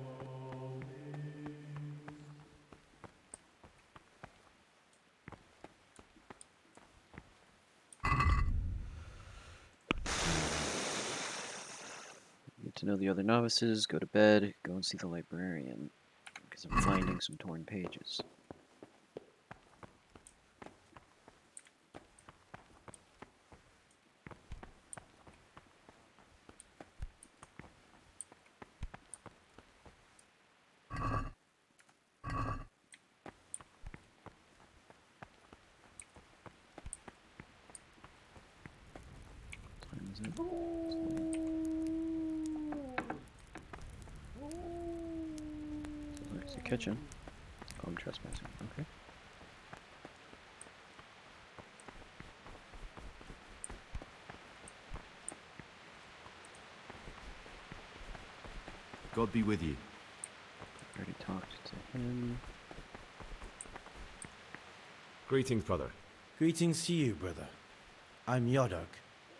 Get to know the other novices, go to bed, go and see the librarian, because I'm finding some torn pages. What time is it? So there's the kitchen. Oh, I'm trespassing. Okay. God be with you. I already talked to him. Greetings, brother. Greetings to you, brother. I'm Yodok,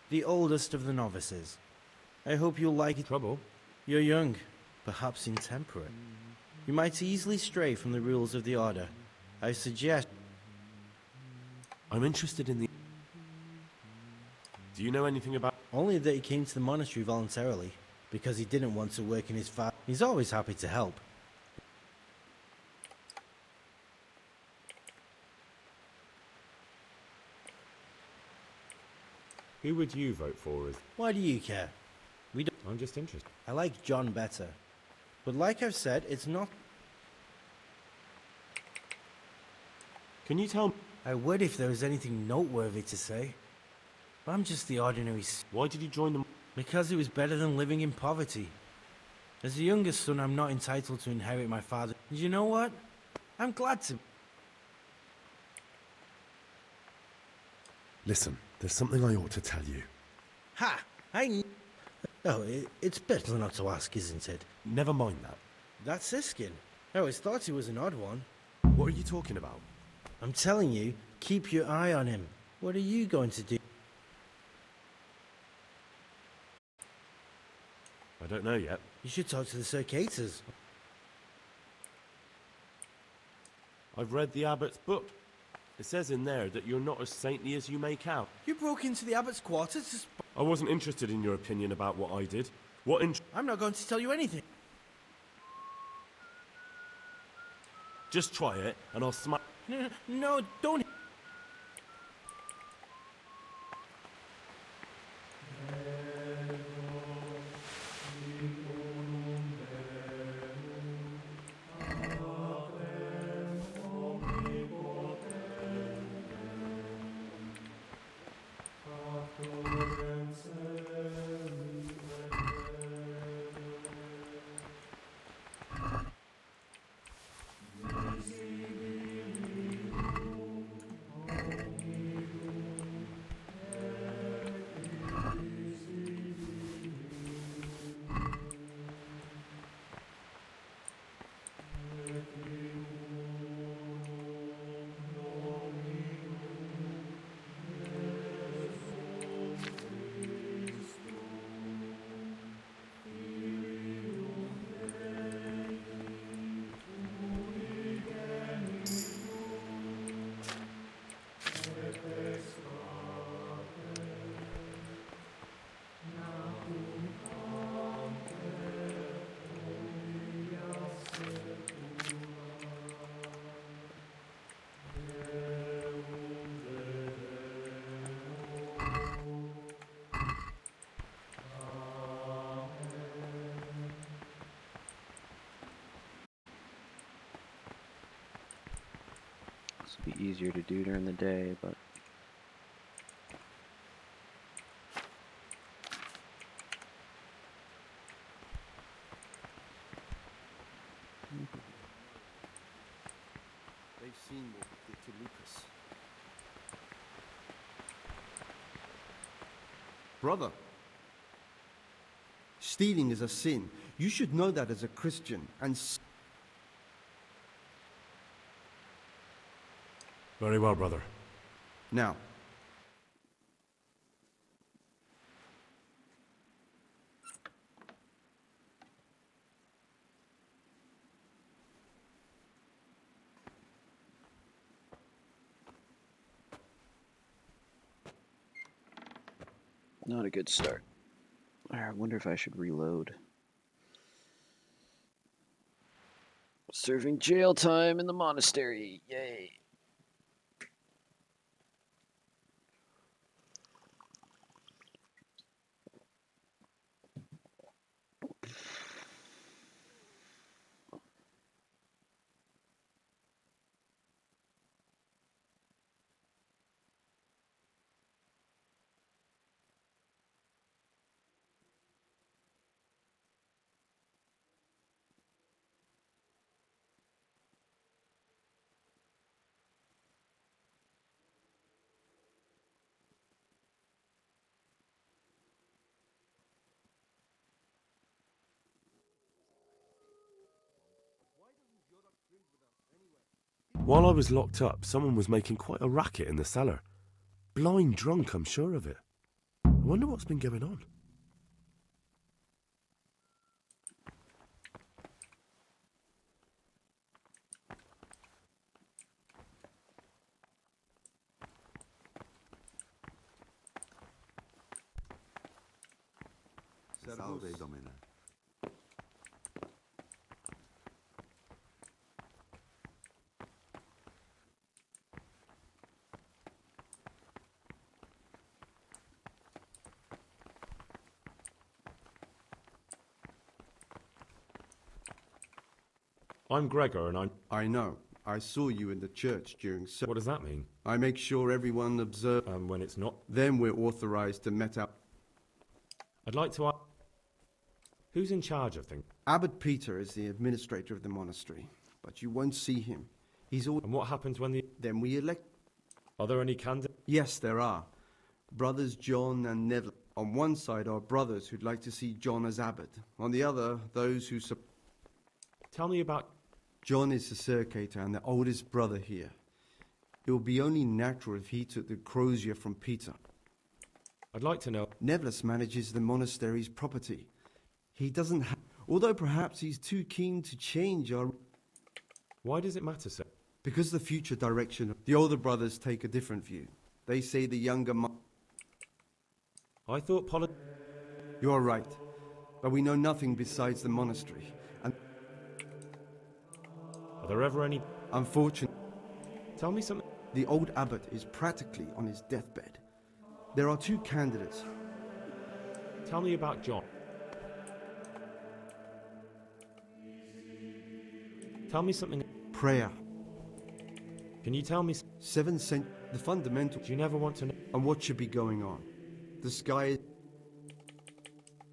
the oldest of the novices. I hope you'll like it. Trouble? You're young, perhaps intemperate. You might easily stray from the rules of the Order. I suggest... I'm interested in the... Do you know anything about... Only that he came to the monastery voluntarily, because he didn't want to work in his farm. He's always happy to help. Who would you vote for as... Why do you care? We don't... I'm just interested. I like John better. But like I've said, it's not... Can you tell me... I would if there was anything noteworthy to say. But I'm just the ordinary... Why did you join them? Because it was better than living in poverty. As the youngest son, I'm not entitled to inherit my father. And you know what? I'm glad to... Listen, there's something I ought to tell you. Ha! Oh, it's better not to ask, isn't it? Never mind that. That's Siskin. I always thought he was an odd one. What are you talking about? I'm telling you, keep your eye on him. What are you going to do? I don't know yet. You should talk to the Circators. I've read the abbot's book. It says in there that you're not as saintly as you make out. You broke into the abbot's quarters to I wasn't interested in your opinion about what I did. I'm not going to tell you anything. Just try it, and I'll smack... No, don't... This will be easier to do during the day, but... They've seen what we did to Lucas. Brother, stealing is a sin. You should know that as a Christian, and... Very well, brother. Now, Not a good start. I wonder if I should reload. Serving jail time in the monastery. Yay. While I was locked up, someone was making quite a racket in the cellar. Blind drunk, I'm sure of it. I wonder what's been going on. Salve, Domine. I'm Gregor and I know. I saw you in the church during What does that mean? I make sure everyone observes. When it's not? Then we're authorized to met up. I'd like to ask... Who's in charge of things? Abbot Peter is the administrator of the monastery, but you won't see him. He's all... And what happens when the... Then we elect... Are there any candidates? Yes, there are. Brothers John and Neville. On one side are brothers who'd like to see John as abbot. On the other, those who... Tell me about... John is the circator and the oldest brother here. It would be only natural if he took the crozier from Peter. I'd like to know... Neville manages the monastery's property. He doesn't have... Although perhaps he's too keen to change our... Why does it matter, sir? Because the future direction... The older brothers take a different view. They say the younger... I thought You are right. But we know nothing besides the monastery. And... Are there ever any... Unfortunately... Tell me something... The old abbot is practically on his deathbed. There are two candidates. Tell me about John. Tell me something... Prayer. Can you tell me... 7th century... The fundamentals... Do you never want to know... And what should be going on? The sky...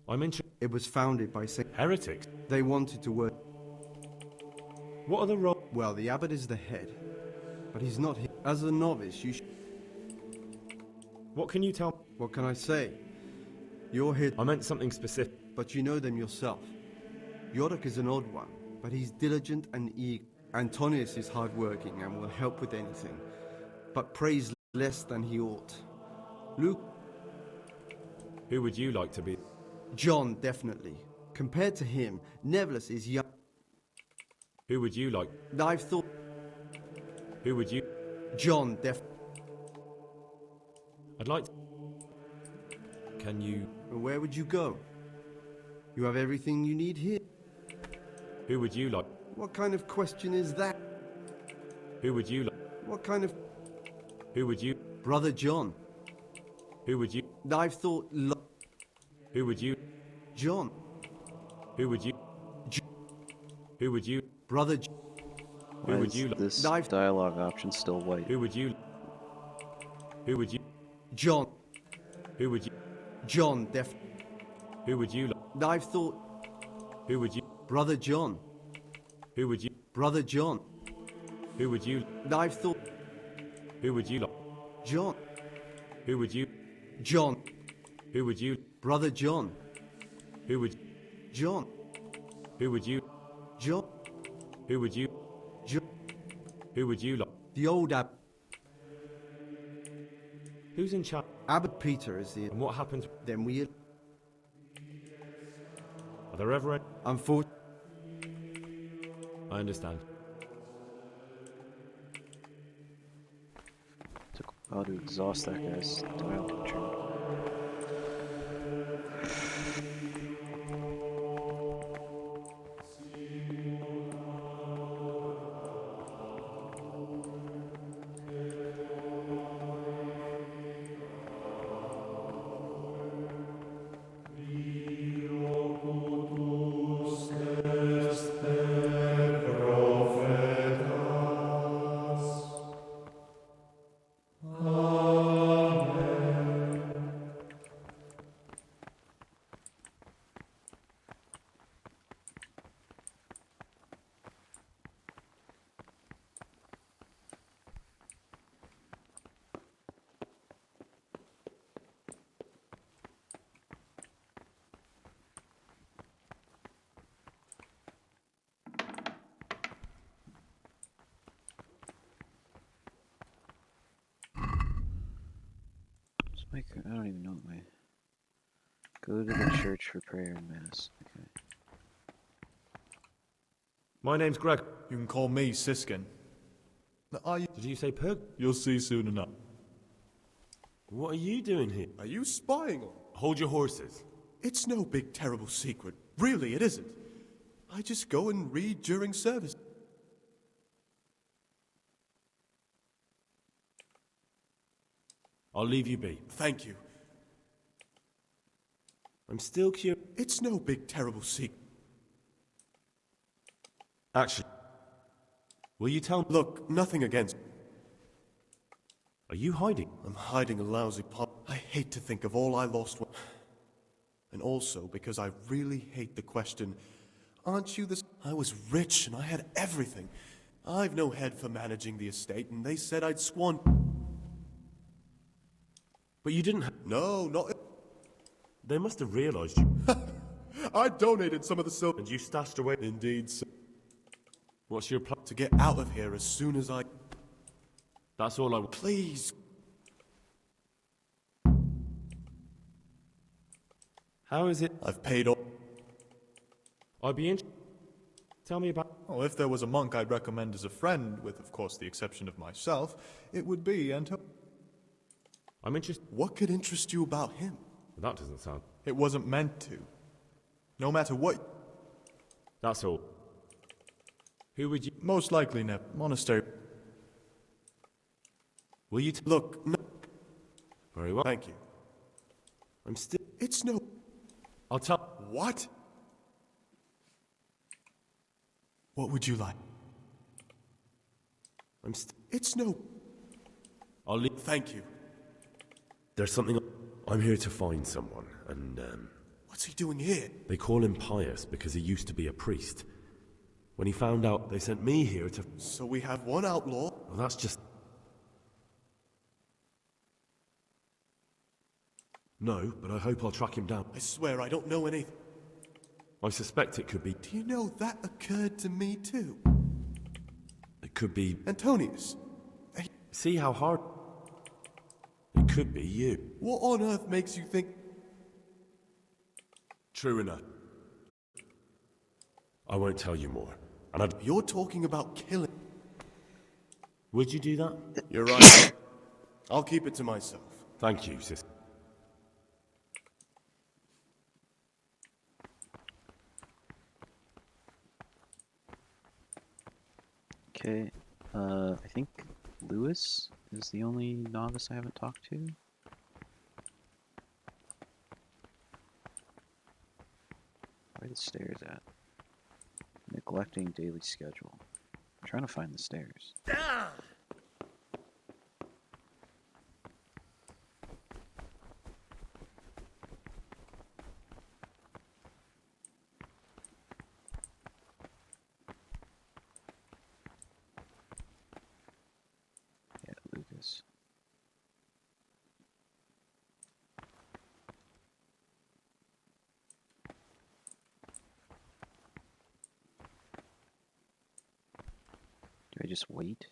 I'm interested... It was founded by Saint... Heretics? They wanted to work... What are the roles? Well, the abbot is the head. But he's not here. As a novice, you What can you tell... What can I say? You're here... I meant something specific. But you know them yourself. Yorick is an odd one, but he's diligent and eager. Antonius is hardworking and will help with anything, but prays less than he ought. Luke... Who would you like to be? John, definitely. Compared to him, Nevelis is young. Who would you like? I've thought... Who would you... John, I'd like to... Can you... Where would you go? You have everything you need here. Who would you like? What kind of question is that? Who would you like? What kind of... Who would you... Brother John. Who would you... I've thought... Who would you... John. Who would you... Who would you... Brother Why Who would you... this dialogue option still white? Who would you... Who would you... John. Who would you... John, Who would you... I've thought... Who would you... Brother John. Who would you... Brother John. Who would you... I've thought... Who would you... John. Who would you... John. Who would you... Brother John. Who would... John. Who would you... John. Who would you... John. Who would you... The old abbot. Who's in charge? Abbot Peter is the... And what happens... Then we... Are there ever any... Unfortunately... I understand. Took a while to exhaust that guy's dialogue train. I don't even know what my... Go to the church for prayer and mass. Okay. My name's Greg. You can call me Siskin. Did you say Pug? You'll see soon enough. What are you doing here? Are you spying on? Hold your horses. It's no big terrible secret. Really, it isn't. I just go and read during service. I'll leave you be. Thank you. I'm still curious. It's no big terrible secret. Actually, will you tell me? Look, nothing against... Are you hiding? I'm hiding a lousy pot. I hate to think of all I lost. And also because I really hate the question, aren't you this... I was rich and I had everything. I've no head for managing the estate, and they said I'd squander... But you didn't No, not... They must have realized you. I donated some of the silver... And you stashed away. Indeed, sir. What's your plan? To get out of here as soon as I... That's all I... Please. How is it? I've paid all... I'd be interested. Tell me about... Oh, if there was a monk I'd recommend as a friend, with, of course, the exception of myself, it would be Antonio. I'm interested. What could interest you about him? That doesn't sound... It wasn't meant to. No matter what... That's all. Who would you... Most likely never. Monastery. Will you... Look, no... Very well. Thank you. I'm still... It's no... I'll tell... What? What would you like? I'm still... It's no... I'll leave... Thank you. There's something... I'm here to find someone, and, What's he doing here? They call him Pious because he used to be a priest. When he found out, they sent me here to... So we have one outlaw? Well, that's just... No, but I hope I'll track him down. I swear I don't know anything. I suspect it could be... Do you know that occurred to me too? It could be... Antonius. See how hard... It could be you. What on earth makes you think... True enough. I won't tell you more. And I'd... You're talking about killing... Would you do that? You're right. I'll keep it to myself. Thank you, sis. Okay, I think Lewis is the only novice I haven't talked to. Where are the stairs at? Neglecting daily schedule. I'm trying to find the stairs. Yeah, Lucas. Do I just wait?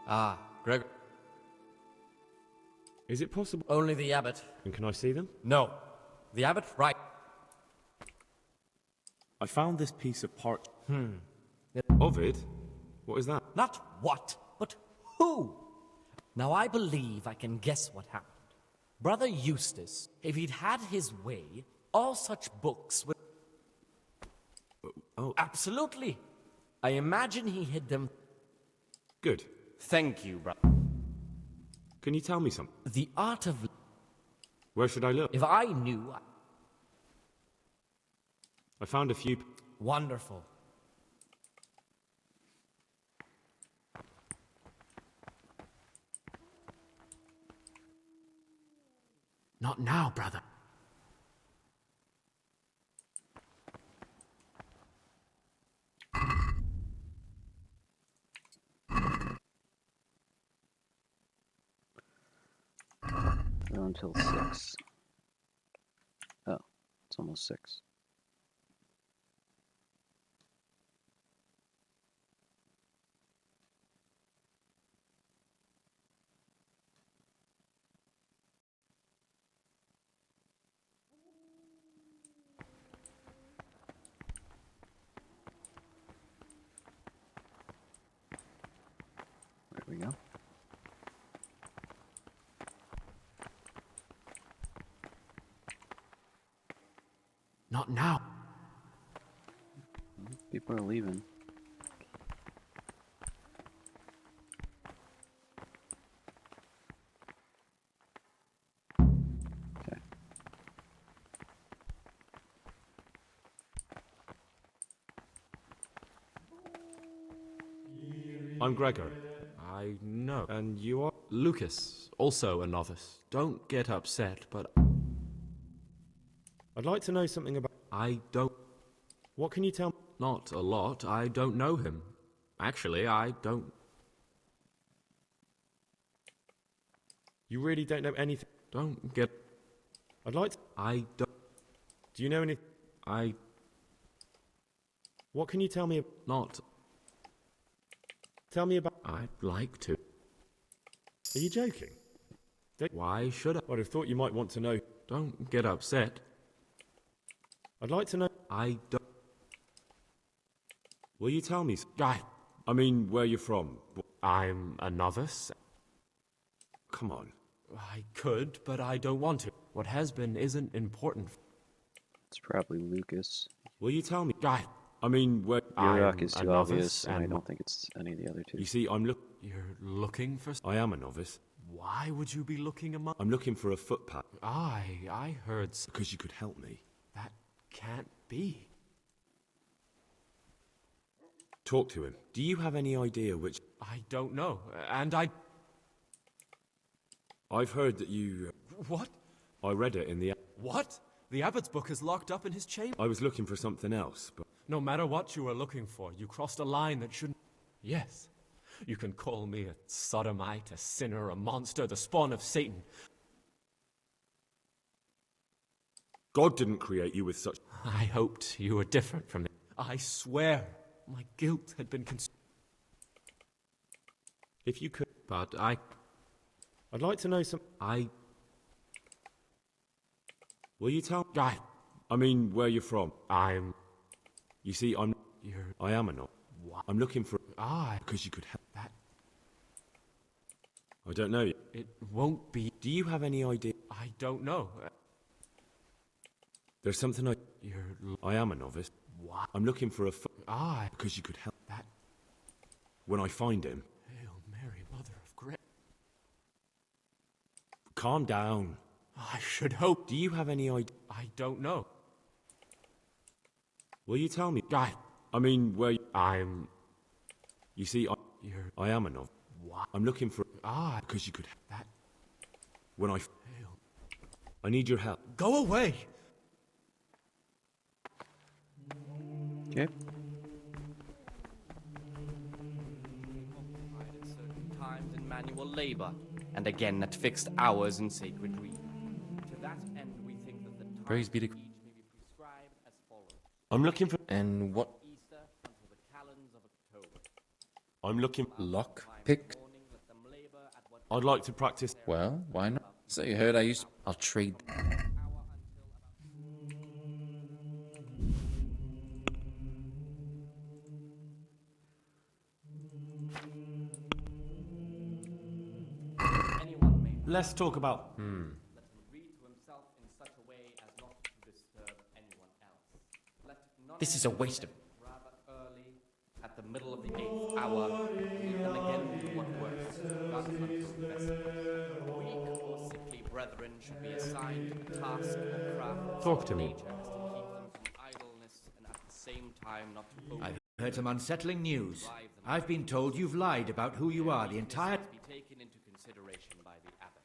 Ah, Greg. Is it possible? Only the abbot. And can I see them? No. The abbot? Right. I found this piece of part... Ovid? What is that? Not what, but who. Now I believe I can guess what happened. Brother Eustace, if he'd had his way, all such books would... Oh. Absolutely. I imagine he hid them... Good. Thank you, brother. Can you tell me something? The art of... Where should I look? If I knew... I found a few... Wonderful. Not now, brother. Go until 6. Oh, it's almost 6. There we go. Not now. People are leaving. Okay. I'm Gregor. I know. And you are? Lucas, also a novice. Don't get upset, but... I'd like to know something about... I don't... What can you tell me? Not a lot. I don't know him. Actually, I don't... You really don't know anything? Don't get... I'd like to... I don't... Do you know anything? I... What can you tell me? Not... Tell me about... I'd like to. Are you joking? Why should I? I'd have thought you might want to know. Don't get upset. I'd like to know... I don't... Will you tell me? I mean, where you're from. I'm a novice. Come on. I could, but I don't want to. What has been isn't important. It's probably Lucas. Will you tell me? I mean, where... Yurok is too obvious, and I don't think it's any of the other two. You see, You're looking for... I am a novice. Why would you be looking among... I'm looking for a footpath. I heard... Because you could help me. That can't be. Talk to him. Do you have any idea which... I don't know, and I've heard that you... What? I read it in the... What? The abbot's book is locked up in his chamber. I was looking for something else, but... No matter what you were looking for, you crossed a line that shouldn't... Yes. You can call me a sodomite, a sinner, a monster, the spawn of Satan. God didn't create you with such... I hoped you were different from me. I swear, my guilt had been If you could... But I'd like to know some... Will you tell... I mean, where you're from. You see, I am a not. I'm looking for... Because you could help. That... I don't know. It won't be... Do you have any idea? I don't know. There's something I am a novice. What? I'm looking for a... Because you could help. That... When I find him... Hail Mary, Mother of Grace. Calm down. I should hope... Do you have any idea? I don't know. Will you tell me? I mean, where... You see, I am a novice. What? I'm looking for... Because you could... That... When I... Hail... I need your help. Go away! Okay. At certain times in manual labor, and again at fixed hours in sacred reading. To that end, we think that the time Praise be to... each may be prescribed as follows. I'm looking for... And what... Easter until the calends of October. I'm looking... Lock pick? I'd like to practice... Well, why not? So you heard I used to... I'll trade... Let's talk about... This is a waste of... Rather early, at the middle of the 8th hour, and again do what works, done unto vessels. Weak or sickly brethren should be assigned a task or craft. Talk to me. Nature has to keep them from idleness and at the same time not to I've heard some unsettling news. I've been told you've lied about who you are the entire... be taken into consideration by the abbot.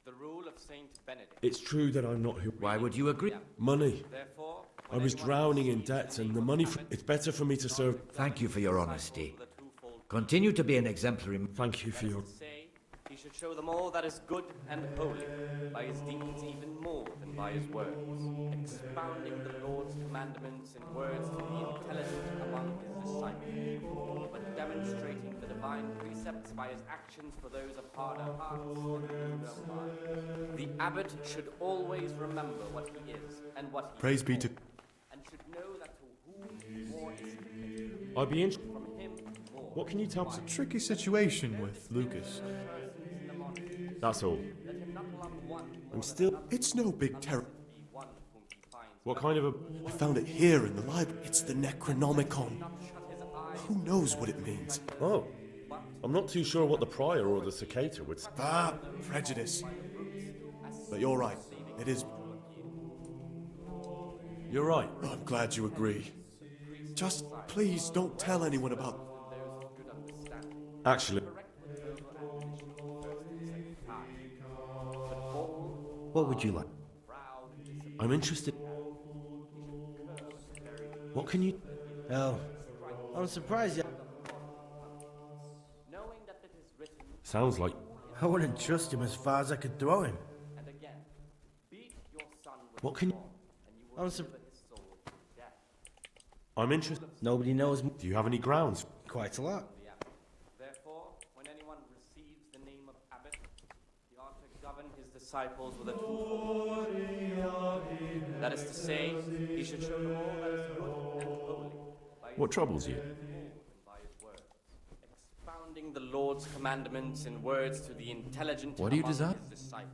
The rule of Saint Benedict. It's true that I'm not who... Why would you agree? Money. Therefore, I was drowning in debt, and the money... It's better for me to serve... Thank you for your honesty. Continue to be an exemplary... Thank you for your... He should show them all that is good and holy, by his deeds even more than by his words, expounding the Lord's commandments in words to the intelligent among his disciples, but demonstrating the divine precepts by his actions for those of harder hearts and ruder minds. The abbot should always remember what he is and what he Praise be to... and should know that to whom more is committed, I'd be interested... from him more. What can you tell me? It's a tricky situation with Lucas. That's all. I'm still... It's no big terror. What kind of a... I found it here in the library. It's the Necronomicon. Who knows what it means? Oh. I'm not too sure what the prior or the cicada would say. Ah, prejudice. But you're right. It is... You're right. Oh, I'm glad you agree. Just please don't tell anyone about... Actually... What would you like? I'm interested... What can you... Oh, I'm surprised you... Sounds like... I wouldn't trust him as far as I could throw him. What can you... I'm surprised... I'm interested... Nobody knows... Do you have any grounds? Quite a lot. Therefore, when anyone receives the name of abbot, he ought to govern his disciples with a twofold. That is to say, he should show them all that is good and holy. What troubles you? By his words, expounding the Lord's commandments in words to the intelligent What do you among desire? his disciples,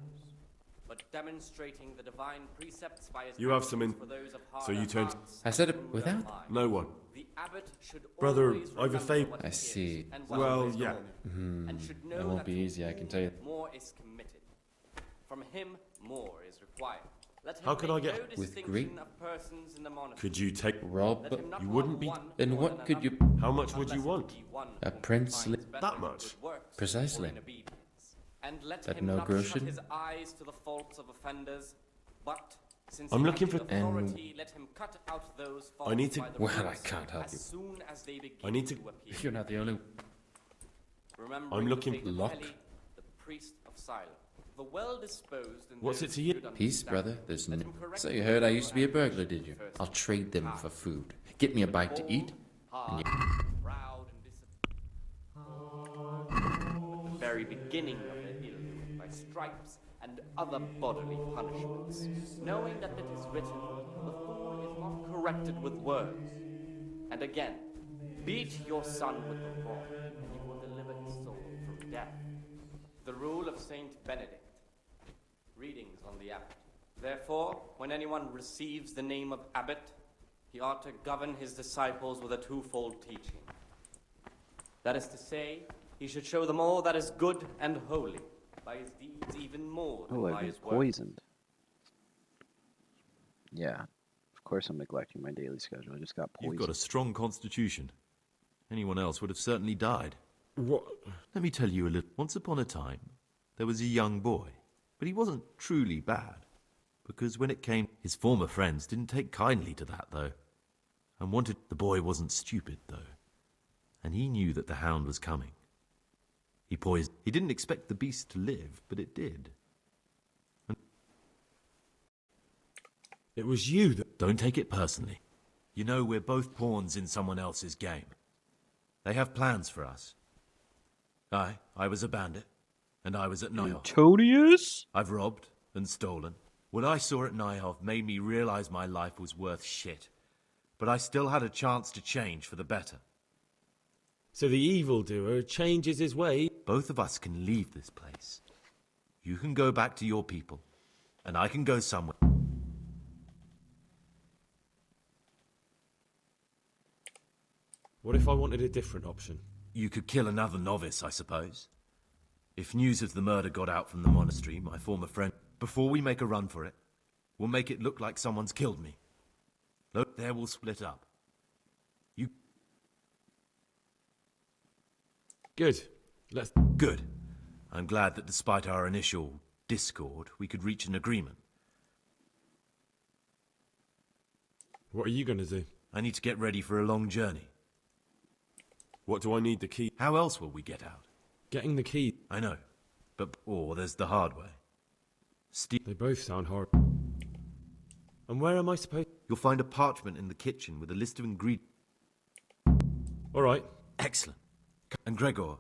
but demonstrating the divine precepts by his You have some in... for those of So you harder turned... hearts I said and it ruder without... minds. No one. The abbot should Brother, always I've a remember favor... what I he is see. and what Well, he is yeah. known, and should know That won't be to easy, I can tell you. more is committed. From him, more is required. Let him How could make I get- no With distinction Greek? of persons in the monastery. Could you take... Rob, Let him not You love wouldn't be... one then more what than could you... another, How much would you unless it want? be one A whom he princely... finds better That in much? good works Precisely. or in obedience. And let That him no not groschen? shut his eyes to the faults of offenders, but since I'm he looking has for- the authority, let him cut out those faults I need to- by the Well, I roots can't help as you. soon as they begin I need to- appear. You're not the only... Remembering I'm looking- the fate of Lock? Heli, the priest of Siloam. The well-disposed and What's those it to who you? should Peace, understand, brother. There's let no... him correct So you the heard I error used to be a and burglar, mission did you? first I'll trade them time. for food. Get me a bite to eat, and Hard, you... proud, and disciplined. At the very beginning of their ill doing, by stripes and other bodily punishments, knowing that it is written, the fool is not corrected with words. And again, beat your son with the rod, and you will deliver his soul from death. The rule of Saint Benedict. Readings on the abbot. Therefore, when anyone receives the name of abbot, he ought to govern his disciples with a twofold teaching. That is to say, he should show them all that is good and holy, by his deeds even more than Oh, by I've been his words. poisoned. Yeah. Of course I'm neglecting my daily schedule. I just got poisoned. You've got a strong constitution. Anyone else would have certainly died. What? Let me tell you a little. Once upon a time, there was a young boy, but he wasn't truly bad. Because when it came, his former friends didn't take kindly to that, though. And wanted... The boy wasn't stupid, though. And he knew that the hound was coming. He poised... He didn't expect the beast to live, but it did. And It was you that... don't take it personally. You know, we're both pawns in someone else's game. They have plans for us. I was a bandit, and I was at Nyhoff. Antonius? I've robbed and stolen. What I saw at Nyhoff made me realize my life was worth shit. But I still had a chance to change for the better. So the evildoer changes his way. Both of us can leave this place. You can go back to your people, and I can go somewhere. What if I wanted a different option? You could kill another novice, I suppose. If news of the murder got out from the monastery, my former friend... Before we make a run for it, we'll make it look like someone's killed me. Look, there we'll split up. You... Good. Let's... Good. I'm glad that despite our initial discord, we could reach an agreement. What are you going to do? I need to get ready for a long journey. What do I need the key? How else will we get out? Getting the key. I know. But, there's the hard way. They both sound hard. And where am I supposed... You'll find a parchment in the kitchen with a list of ingredients. All right. Excellent. And Gregor...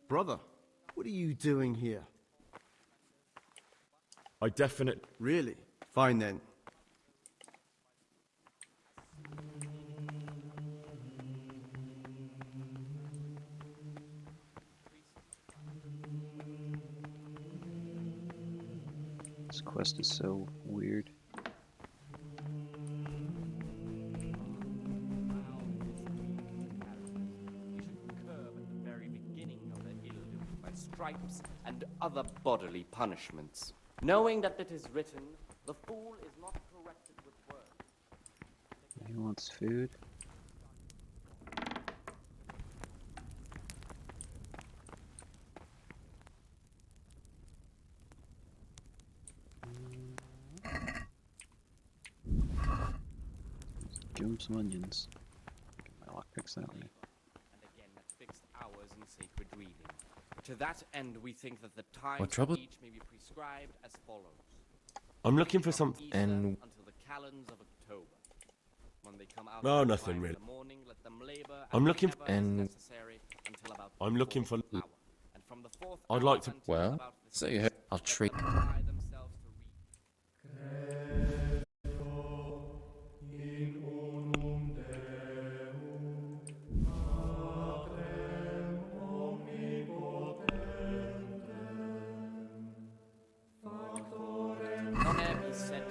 Brother, what are you doing here? I definitely... Really? Fine then. This quest is so weird. Stripes and other bodily punishments. Knowing that it is written, the fool is not corrected with words. He wants food. Give him some onions. Get my lockpicks that way. And again at fixed hours in sacred reading. To that end, we think that the times What for trouble? each may be prescribed as follows. I'm looking for something. Easter And... until the calends of October. When they come out No, at nothing 5 really. in the morning, let them labor I'm looking whatever for... is And... necessary until about I'm the looking fourth for... hour. And from the fourth I'd hour like to... until Well, about the so you sixth, I'll let treat... them apply themselves to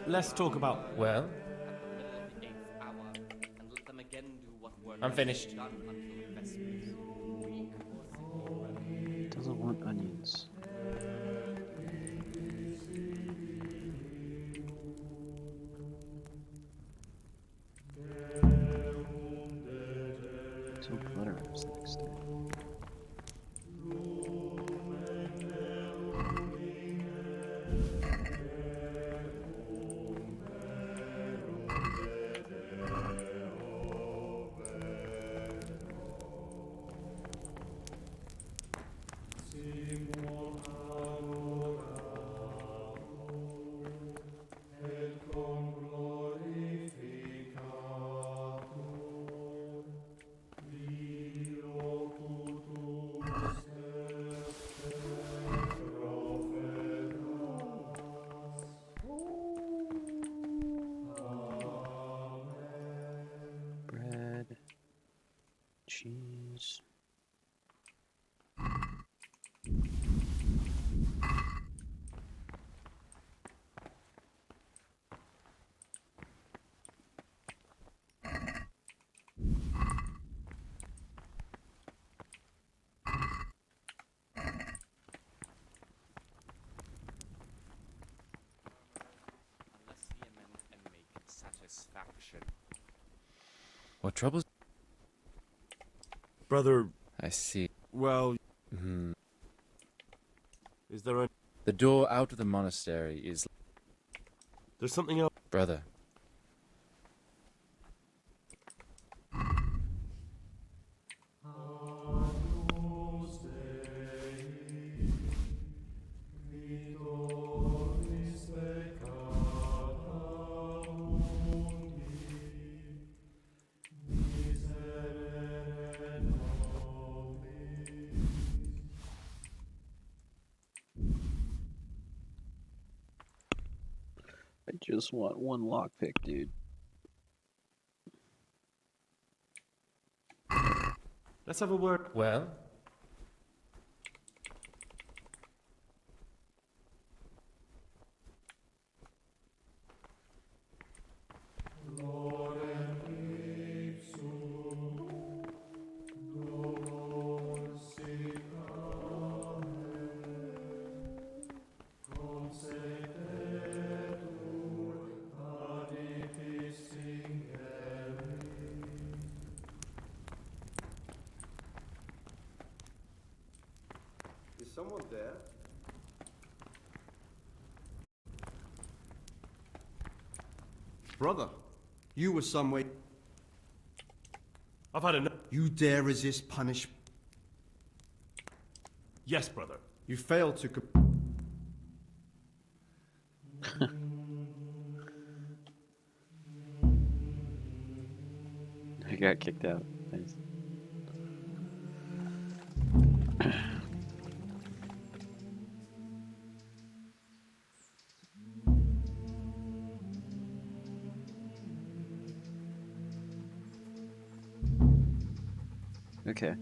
Let's talk about... Well? at the middle of the 8th hour, and let them again do what work I'm is finished. done until vespers. Week or Doesn't want onions. Two butter wraps next day. Bread, cheese. unless he amend and make satisfaction. What troubles? Brother... I see. Well... Is there a... The door out of the monastery is... There's something else... Brother. I just want one lockpick, dude. Let's have a word. Well? Is someone there? Brother, you were some way. I've had enough. You dare resist punishment? Yes, brother. You failed to. I got kicked out. Nice. Okay.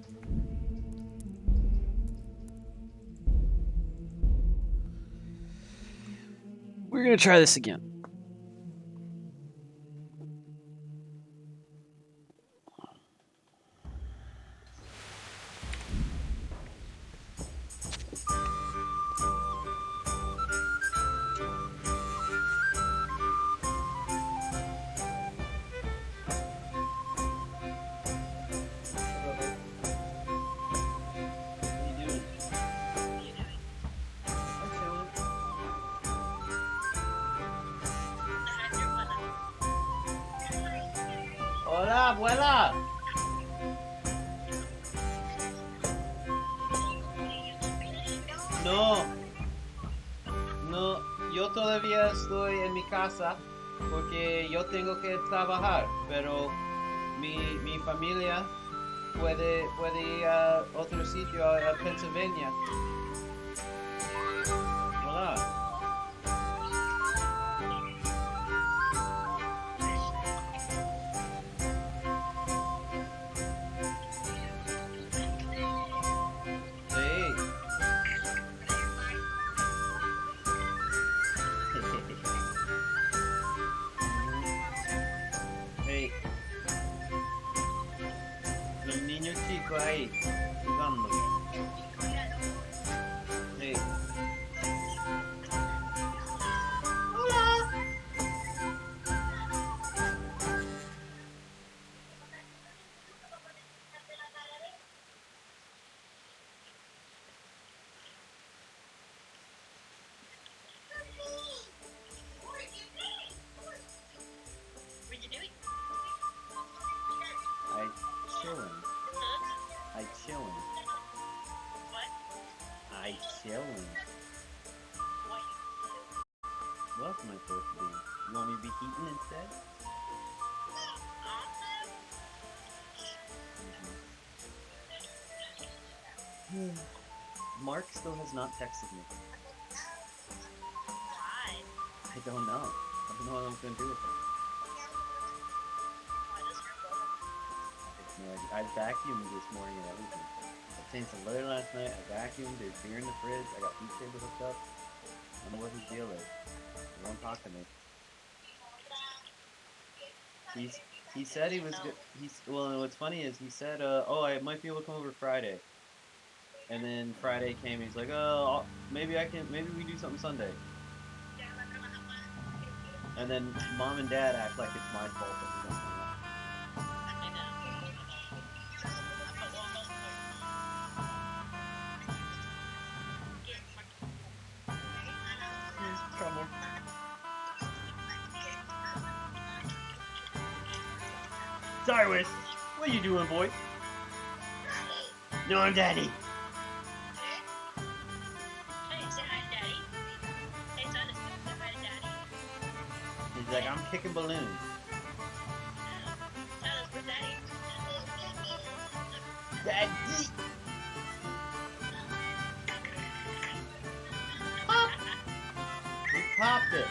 We're gonna try this again. Hola, abuela. No, no, yo todavía estoy en mi casa porque yo tengo que trabajar, pero mi familia puede ir a otro sitio, a Pennsylvania. Hola. Hey, los niños chicos ahí jugando. Hey. Hola. I chillin'. I chillin'. I chillin'. What else am I supposed to do? You want me to be eating instead? Mark still has not texted me. I don't know. I don't know what I'm gonna do with it. I vacuumed this morning and everything. I changed the litter last night. I vacuumed. There's beer in the fridge. I got food table hooked up. I don't know what his deal is. He won't talk to me. He said he was good. Well, and what's funny is he said, "Oh, I might be able to come over Friday." And then Friday came. And he's like, "Oh, maybe we do something Sunday." And then mom and dad act like it's my fault that we don't know. Trouble. Cyrus, what are you doing, boy? No, I'm Daddy. He's like, I'm kicking balloons. Daddy. Pop. He popped it.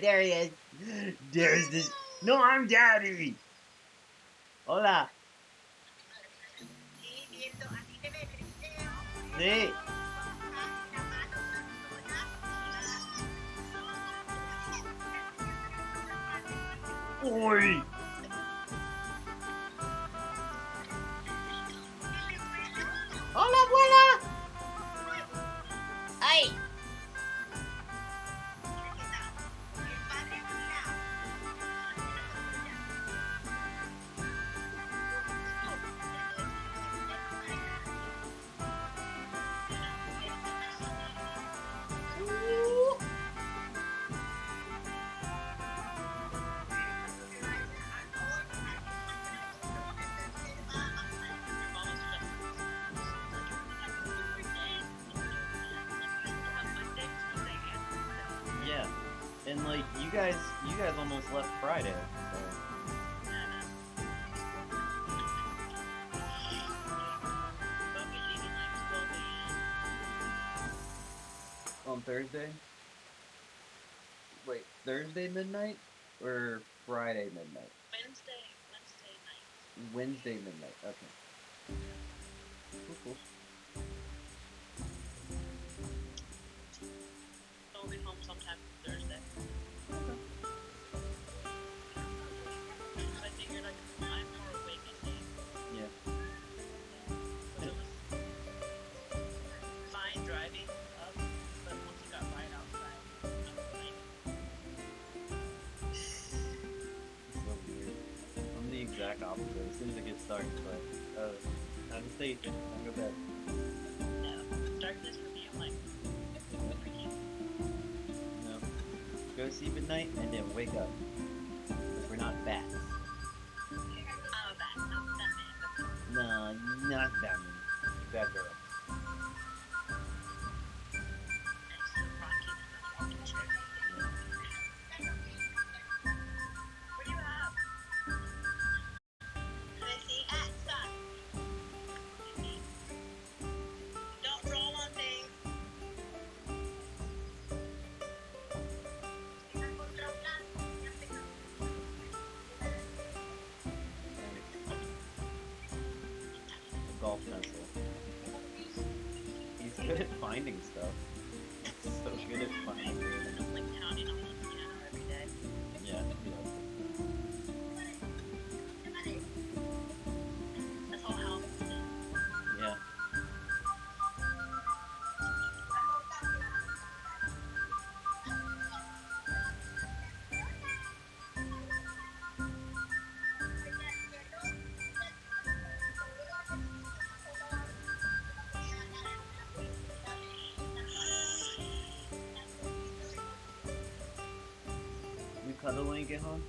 There he is. There's this. No, I'm Daddy. Hola. Sí. Uy. Hola, abuela. Ay. Yeah, and like you guys almost left Friday. So. On Thursday. Wait, Thursday midnight or Friday midnight? Wednesday midnight. Okay. Cool, cool. I'll be home sometime Thursday. Okay. I figured I'm more awake at night. Yeah. But it was fine driving up, but once you got right outside, I was like, It's so weird. I'm the exact opposite. As soon as it gets dark, it's like, time to sleep, time to go to bed. no, darkness for me, I'm like, freaking. No. Go to sleep at night and then wake up. Because we're not bats. I'm a bat, I'm Batman. No, not Batman. Bad girl. What do you have? Can I see? Stop. Don't draw on things. A golf pencil. He's good at finding stuff. He's so good at finding things. Like pounding on the piano every day. Yeah, That's all helps. yeah. You cuddle when you get home?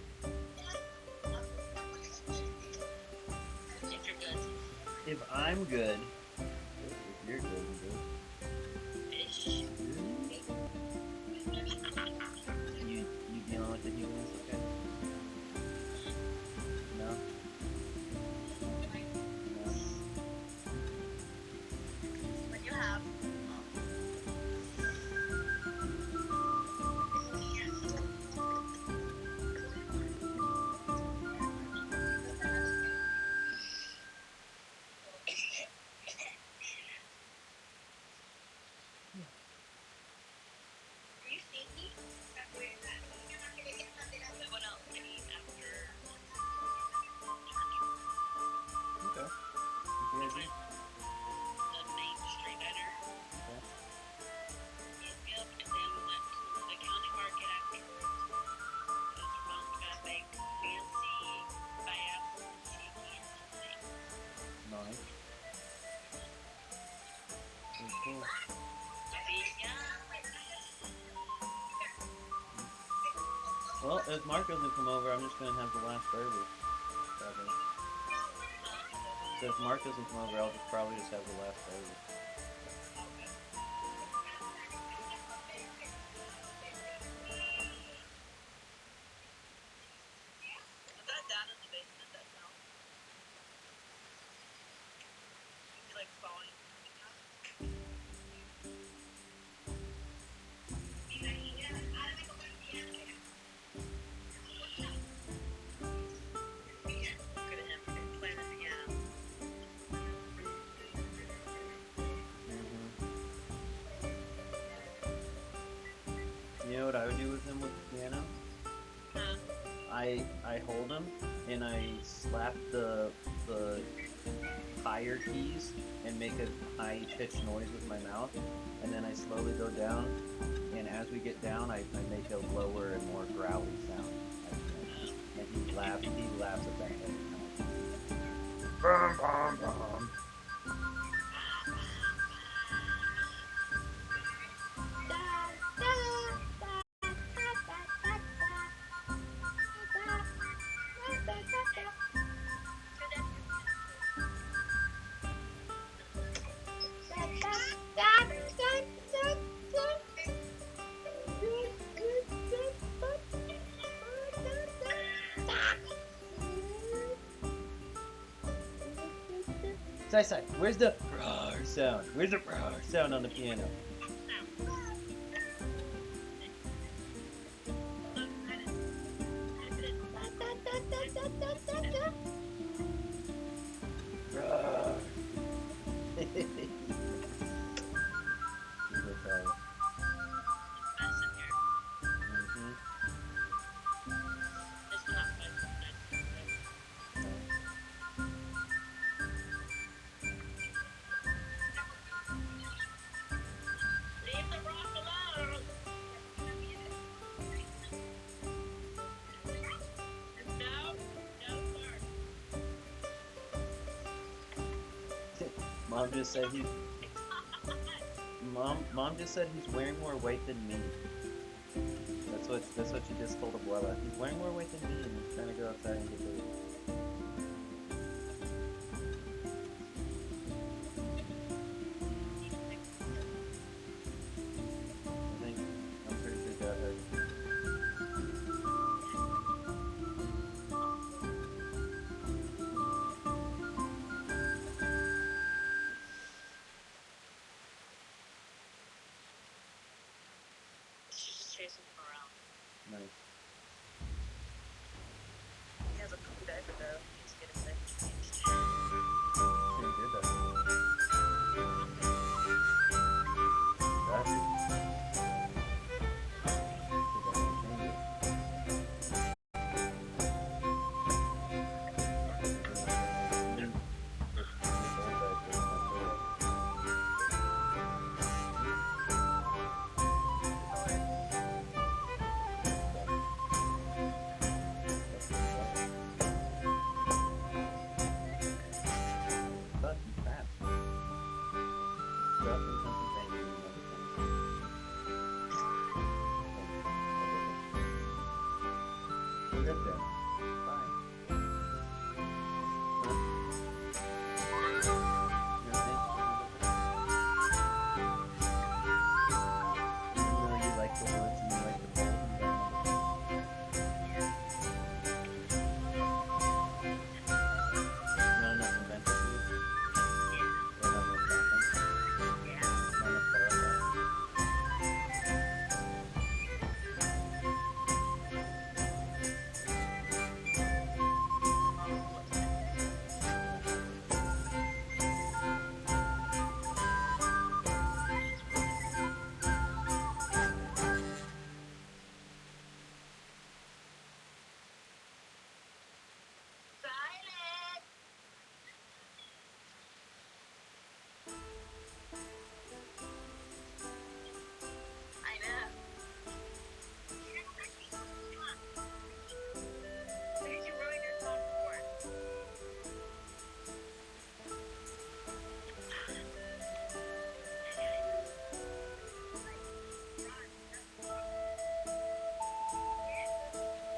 If you're good. If I'm good. If you're good, I'm good. Fish. You dealing with the humans, okay? No? No? What do you have? You see me? What else to eat after Okay. the main street dinner? Yep, and then we went to the county market afterwards. It was fun. We got like fancy bass, chicken, and things. Nice. Cool. Well, if Mark doesn't come over, I'm just gonna have the last burger. Probably. So if Mark doesn't come over, I'll probably just have the last burger. Is that down in the basement, that sound? Is he like falling? what I would do with him with the piano? I hold him and I slap the higher keys and make a high pitched noise with my mouth, and then I slowly go down, and as we get down I make a lower and more growly sound. And he laughs at that every time. Sai, where's the roar sound? Where's the roar sound on the piano? Roar. Mom just said he's Mom just said he's wearing more weight than me. That's what she just told Abuela. He's wearing more weight than me, and he's trying to go outside and get food. I'm pretty sure Dad heard. She's just chasing him around. Nice. He has a poop diaper though. He needs to get his diaper changed. Pretty good though. That's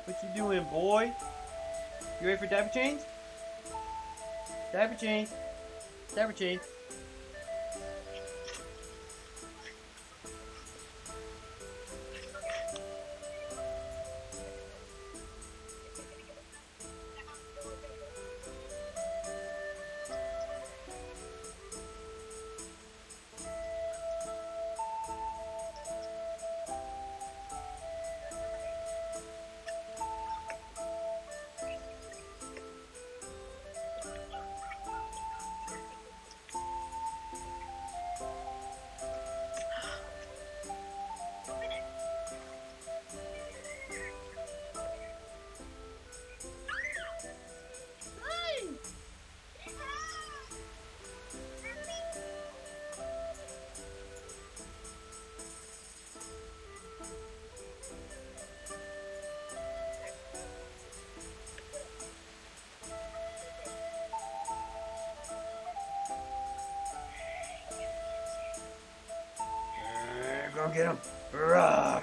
What you doing, boy? You ready for diaper change? Diaper change. Diaper change. go get him. Rawr.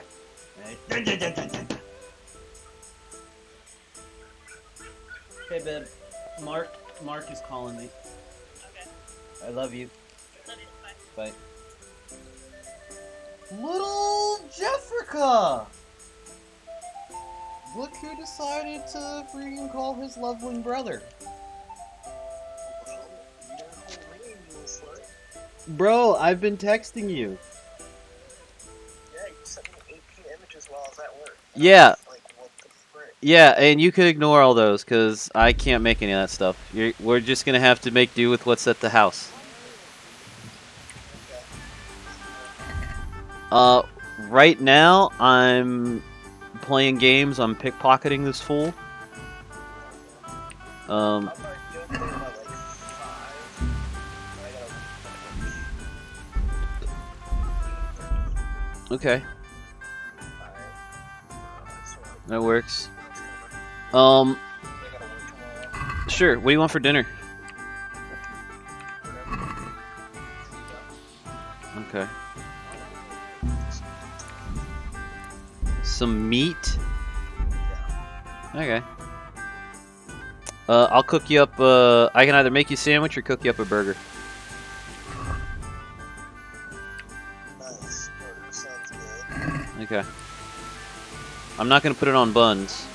Dun, dun, dun, dun, dun. Hey, babe. Mark is calling me. Okay. I love you. Love you. Bye. Little Jeffrica! Look who decided to freaking call his loveling brother. Bro, I've been texting you. Yeah, you sent me AP images while I was at work. Yeah. Like, what the frick? Yeah, and you could ignore all those, because I can't make any of that stuff. We're just going to have to make do with what's at the house. Right now, I'm playing games. I'm pickpocketing this fool. Okay. That works. Sure. What do you want for dinner? Okay. Some meat? Okay. I'll cook you up, I can either make you a sandwich or cook you up a burger. Nice. Burger sounds good. Okay. I'm not gonna put it on buns.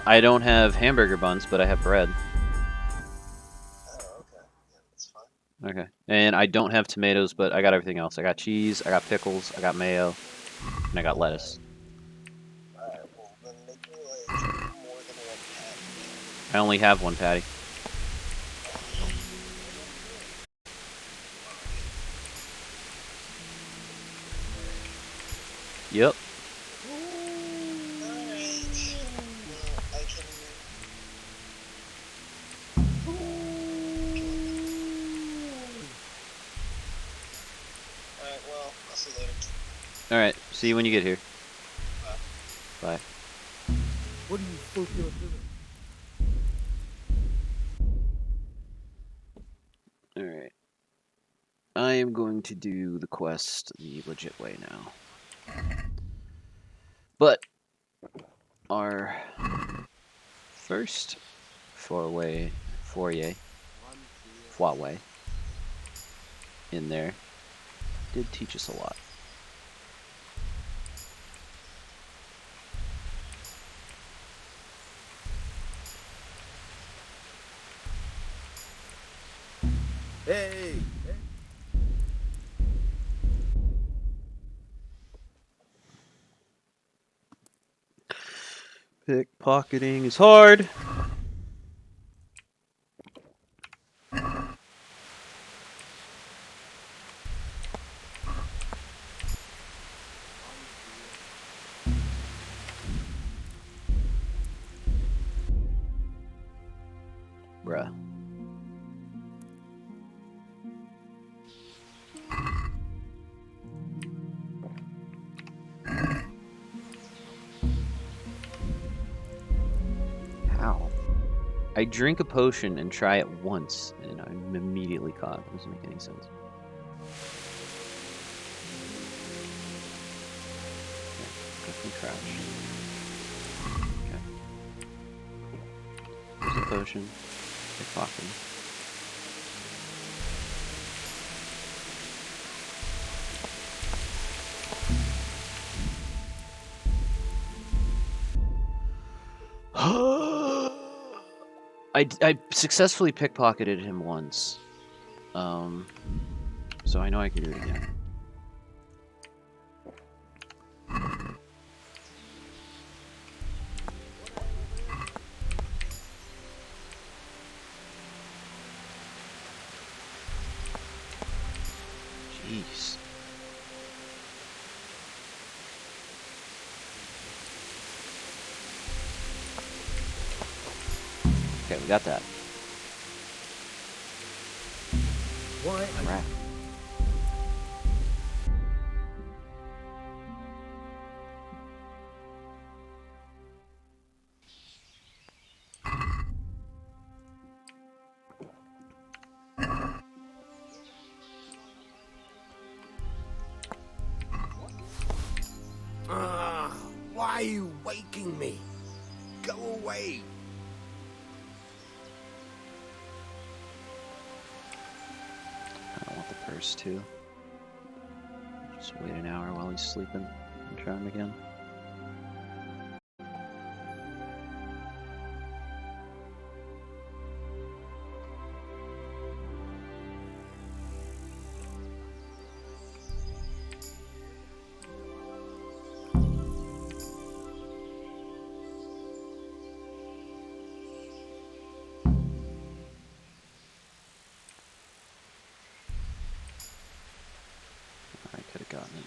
I don't have hamburger buns, but I have bread. Oh, okay. Yeah, that's fine. Okay. And I don't have tomatoes, but I got everything else. I got cheese, I got pickles, I got mayo, and I got lettuce. Alright, well, then make me, like, more than one patty. I only have one patty. Yep. Alright, well, I'll see you later. Alright, see you when you get here. Bye. What are you supposed to do? Alright. I am going to do the quest the legit way now. But our first foray in there did teach us a lot. Hey! Pickpocketing is hard. Bruh. How? I drink a potion and try it once, and I'm immediately caught. It doesn't make any sense. Okay, crouch. Okay. There's a potion. Pickpocketing. I successfully pickpocketed him once. So I know I can do it again. Jeez. Okay, we got that. Why? Right. you waking me? Go away. I don't want the purse too. Just wait an hour while he's sleeping and try him again. I could have gotten it.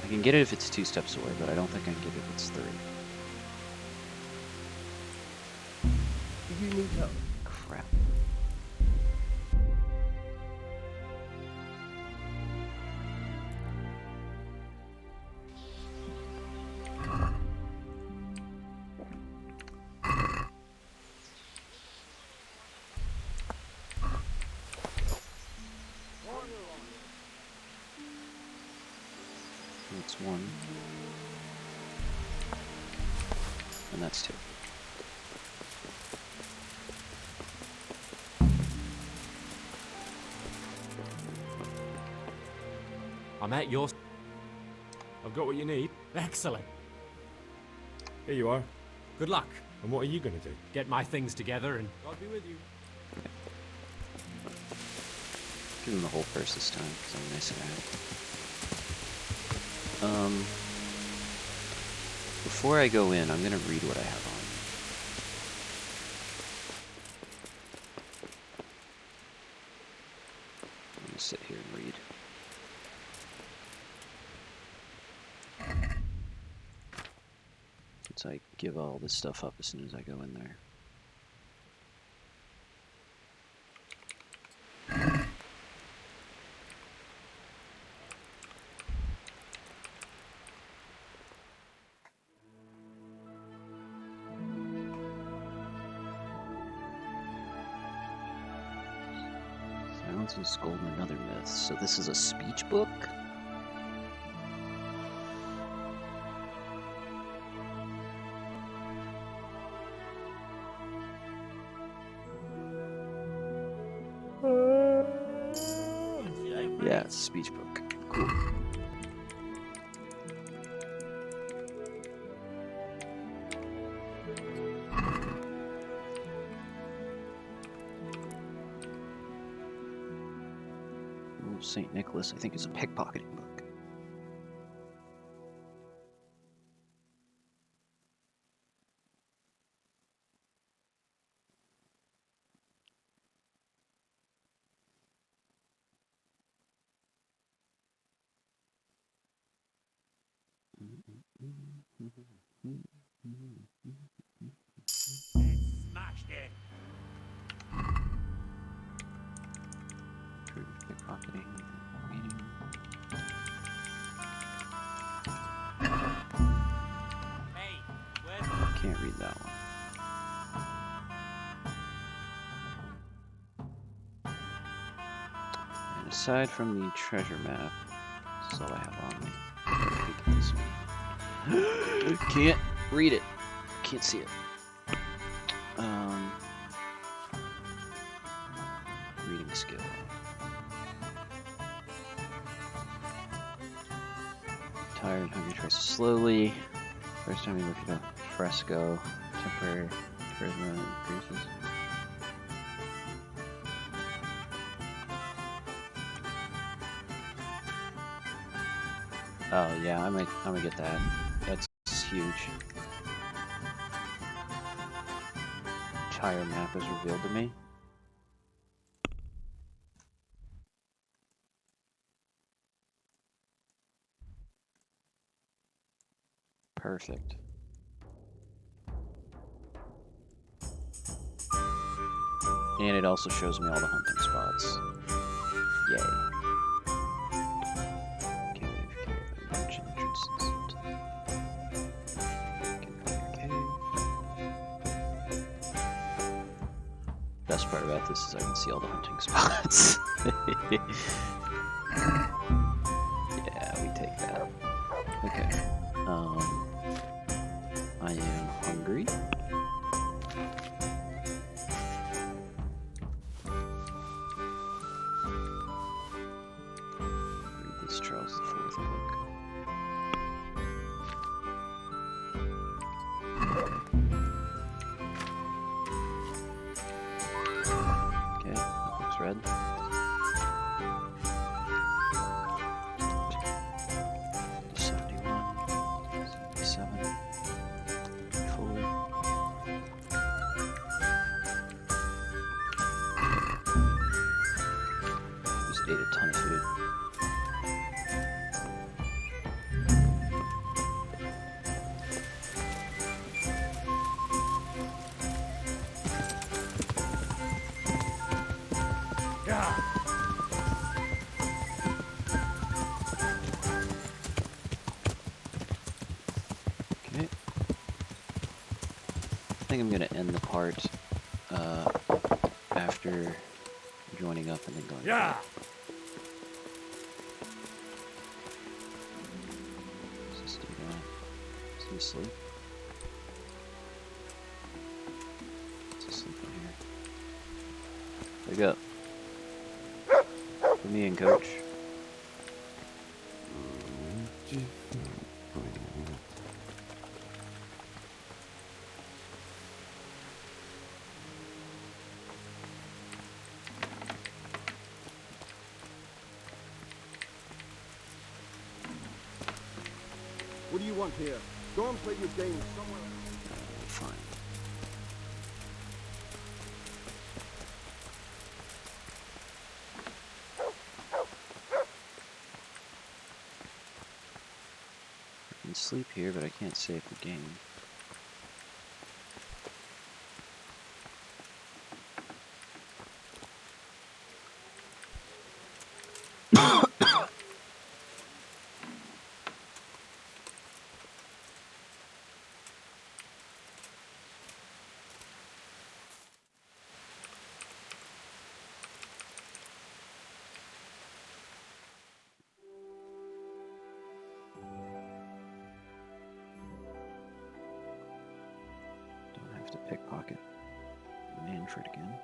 I can get it if it's 2 steps away, but I don't think I can get it if it's 3. Do you need help? Crap. That's 1. And that's 2. I'm at your... I've got what you need. Excellent. Here you are. Good luck. And what are you going to do? Get my things together and... God be with you. Give him the whole purse this time, because I'm nice and before I go in, I'm going to read what I have on. I'm going to sit here and read. Since I give all this stuff up as soon as I go in there. Silence and Scold and Another Myth. So this is a speech book? Yeah, it's a speech book. Cool. St. Nicholas, I think, is a pickpocketing book. Smashed it. Pickpocketing, reading. Hey, where's... Can't read that one. And aside from the treasure map, this is all I have on me. Can't read it. Can't see it. Reading skill. Tired, hungry, tries slowly. First time you look at a fresco, temporary charisma increases. Oh yeah, I'm gonna get that. That's huge. Entire map is revealed to me. Perfect. And it also shows me all the hunting spots. Yay. best part about this is I can see all the hunting spots. Yeah, we take that. Okay. I am hungry. Read this Charles IV book. Okay, that looks red. 71, 77, fully. Just ate a ton of food. Okay. I think I'm gonna end the part after joining up and then going. Yeah. Let's just do that. Is he asleep? Is he sleeping here? Wake up. Put me in, coach. What do you want here? Go and play your game somewhere else. Fine. I can sleep here, but I can't save the game. Don't have to pickpocket Manfred again.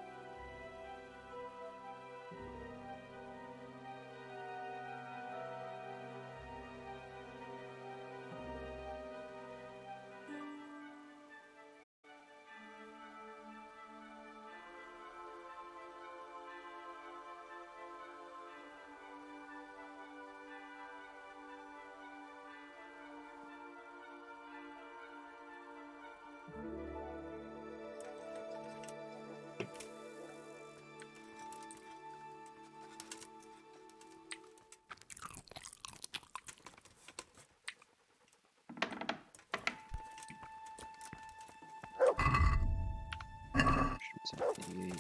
It's at 88.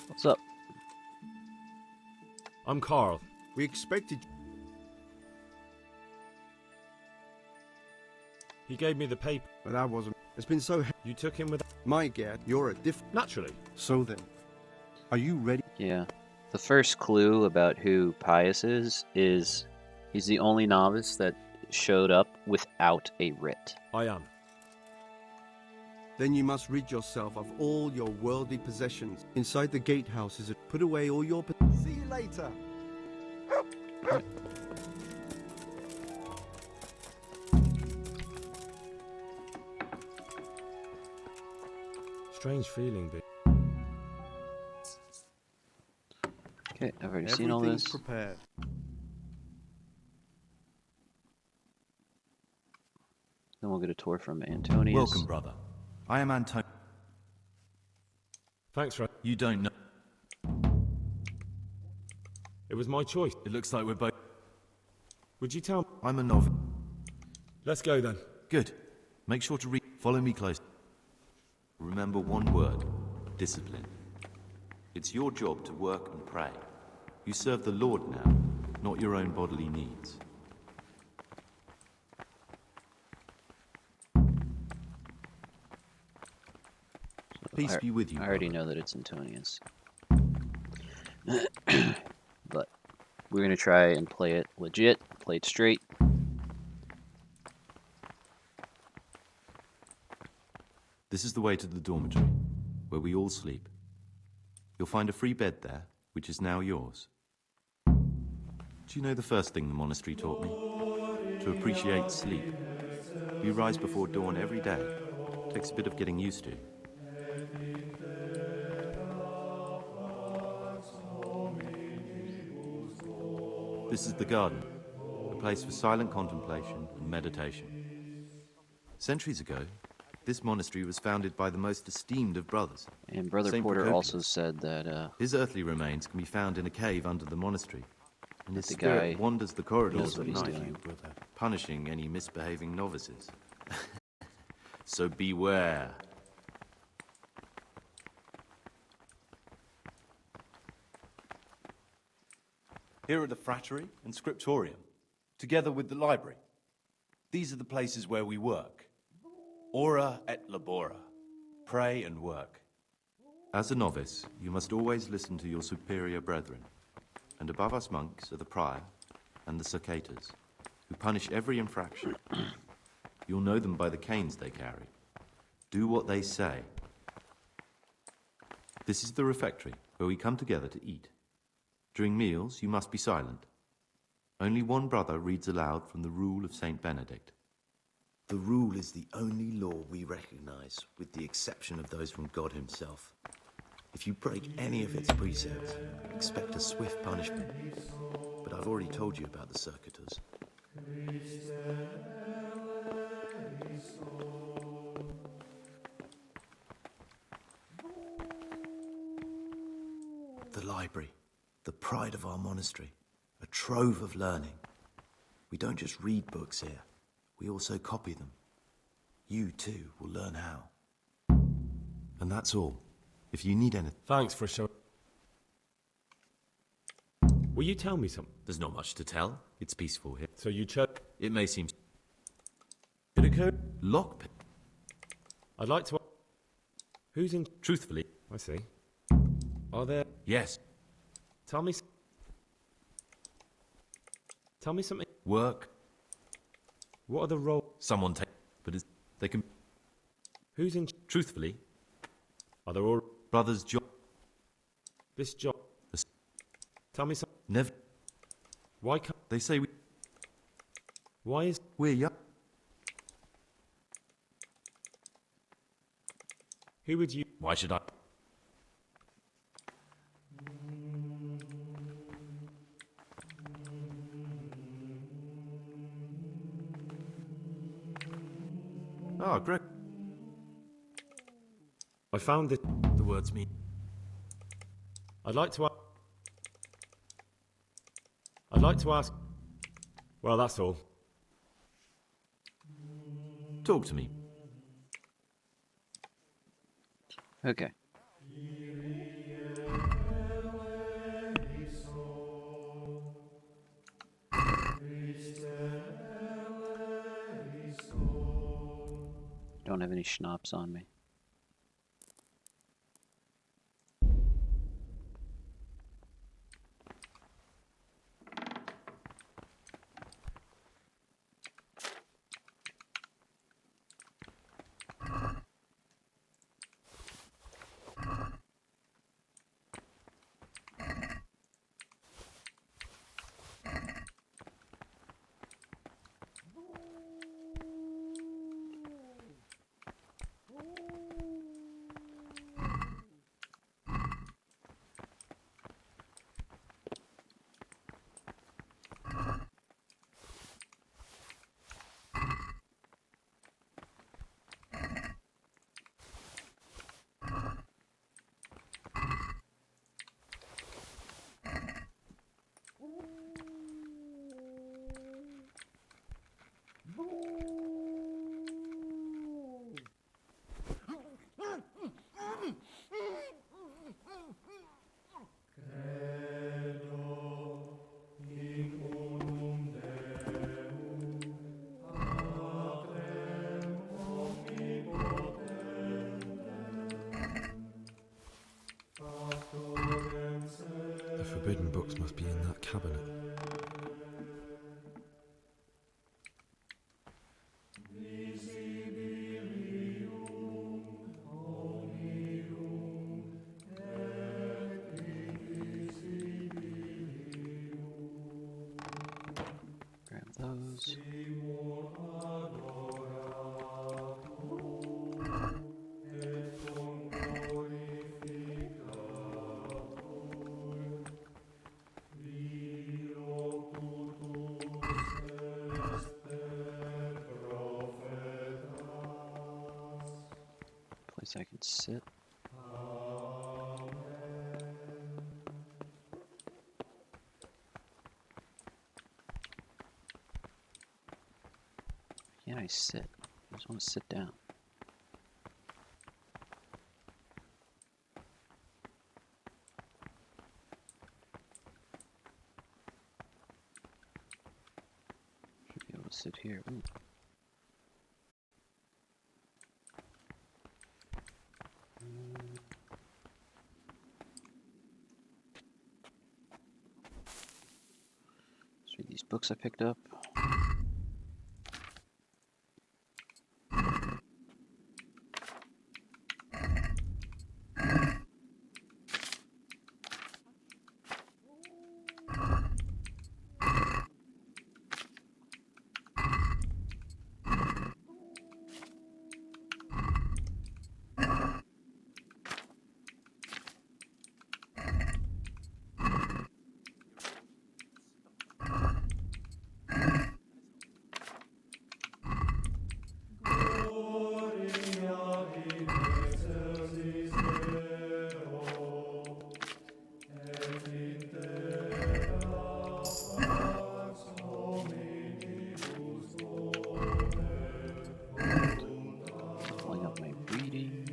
What's up? I'm Carl. We expected. He gave me the paper. But I wasn't. It's been so. You took him with. My gad, you're a Naturally. So then, are you ready? Yeah. The first clue about who Pius is he's the only novice that showed up without a writ. I am. Then you must rid yourself of all your worldly possessions. Inside the gatehouse is it. Put away all your. See you later. Strange feeling, but. Okay, I've already seen all this. Prepared. Then we'll get a tour from Antonius. Welcome, brother. I am Antonio. Thanks, Ray. You don't know. It was my choice. It looks like we're both. Would you tell me? I'm a novice. Let's go then. Good. Make sure to read. Follow me close. Remember one word: discipline. It's your job to work and pray. You serve the Lord now, not your own bodily needs. Peace be with you, I already brother. know that it's Antonius. But we're going to try and play it legit, play it straight. This is the way to the dormitory, where we all sleep. You'll find a free bed there, which is now yours. Do you know the first thing the monastery taught me? To appreciate sleep. We rise before dawn every day. Takes a bit of getting used to. This is the garden, a place for silent contemplation and meditation. Centuries ago, this monastery was founded by the most esteemed of brothers. And Brother Saint Porter also Procopius. said that His earthly remains can be found in a cave under the monastery, and his the spirit guy wanders the corridors knows what at he's night, doing. punishing any misbehaving novices. So beware. Here are the frattery and scriptorium, together with the library. These are the places where we work. Ora et labora. Pray and work. As a novice, you must always listen to your superior brethren. And above us monks are the prior and the circators, who punish every infraction. You'll know them by the canes they carry. Do what they say. This is the refectory, where we come together to eat. During meals, you must be silent. Only one brother reads aloud from the Rule of Saint Benedict. The rule is the only law we recognize, with the exception of those from God himself. If you break any of its precepts, expect a swift punishment. But I've already told you about the circuitors. The library, the pride of our monastery, a trove of learning. We don't just read books here, we also copy them. You too will learn how. And that's all. If you need anything... Thanks for showing... Will you tell me something? There's not much to tell. It's peaceful here. So you chose... It may seem... Did it occur? Lockpick. I'd like to... Who's in... Truthfully. I see. Are there... Yes. Tell me... Tell me something... Work. What are the roles... Someone take... But it's... They can... Who's in... Truthfully. Are there all... Brothers' job... This job... Tell me something... Never... Why can't... They say we... Why is... We're young. Who would you... Why should I... Ah, Greg. I found it... The words mean... I'd like to... I'd like to ask... Well, that's all. Talk to me. Okay. Don't have any schnapps on me. forbidden books must be in that cabinet. Grab those. Place I can sit. Can't I sit? I just want to sit down. Should be able to sit here. Ooh. Let's read these books I picked up. Leveling up my reading.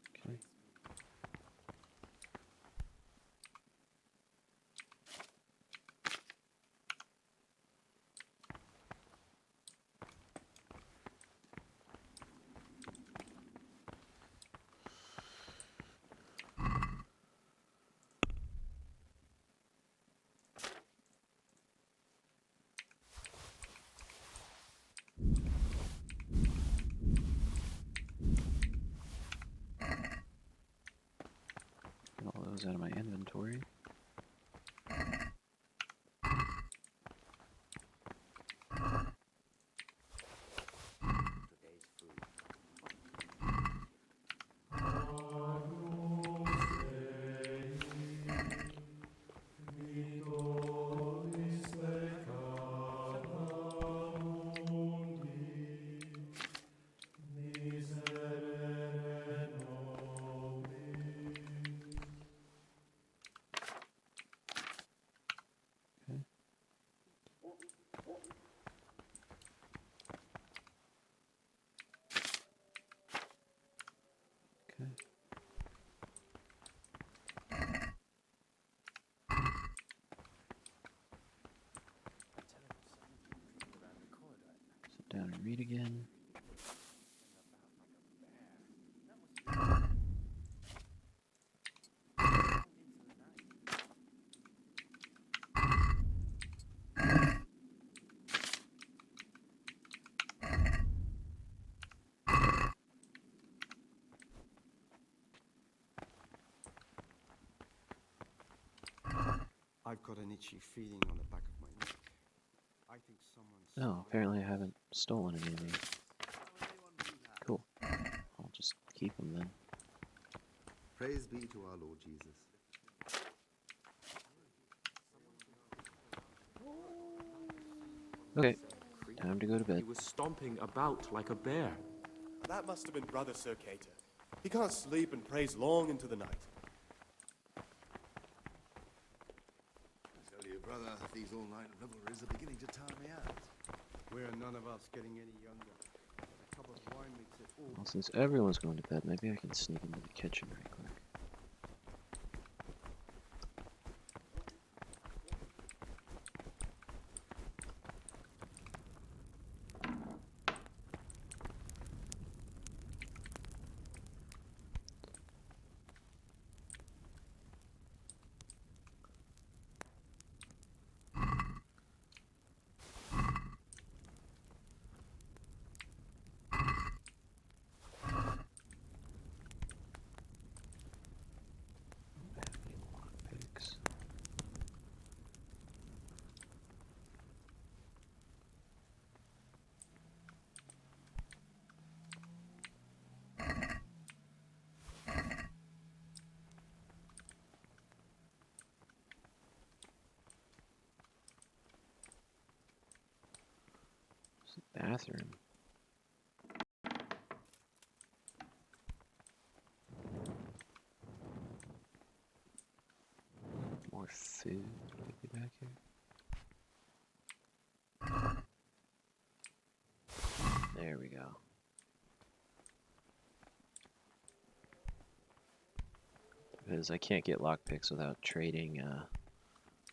Okay. Get all those out of my inventory. Okay. Okay. Sit down and read again. I've got an itchy feeling on the back of my neck. I think someone's... Oh, apparently I haven't stolen any of these. Cool. I'll just keep them then. Praise be to our Lord Jesus. Okay, time to go to bed. He was stomping about like a bear. That must have been Brother Sir Cater. He can't sleep and prays long into the night. I tell you, brother, these all-night revelries are beginning to tire me out. We're none of us getting any younger. A cup of wine makes it Well, since everyone's going to bed, maybe I can sneak into the kitchen right quick. Lockpicks. Bathroom. More food maybe back here. There we go. Because I can't get lockpicks without trading,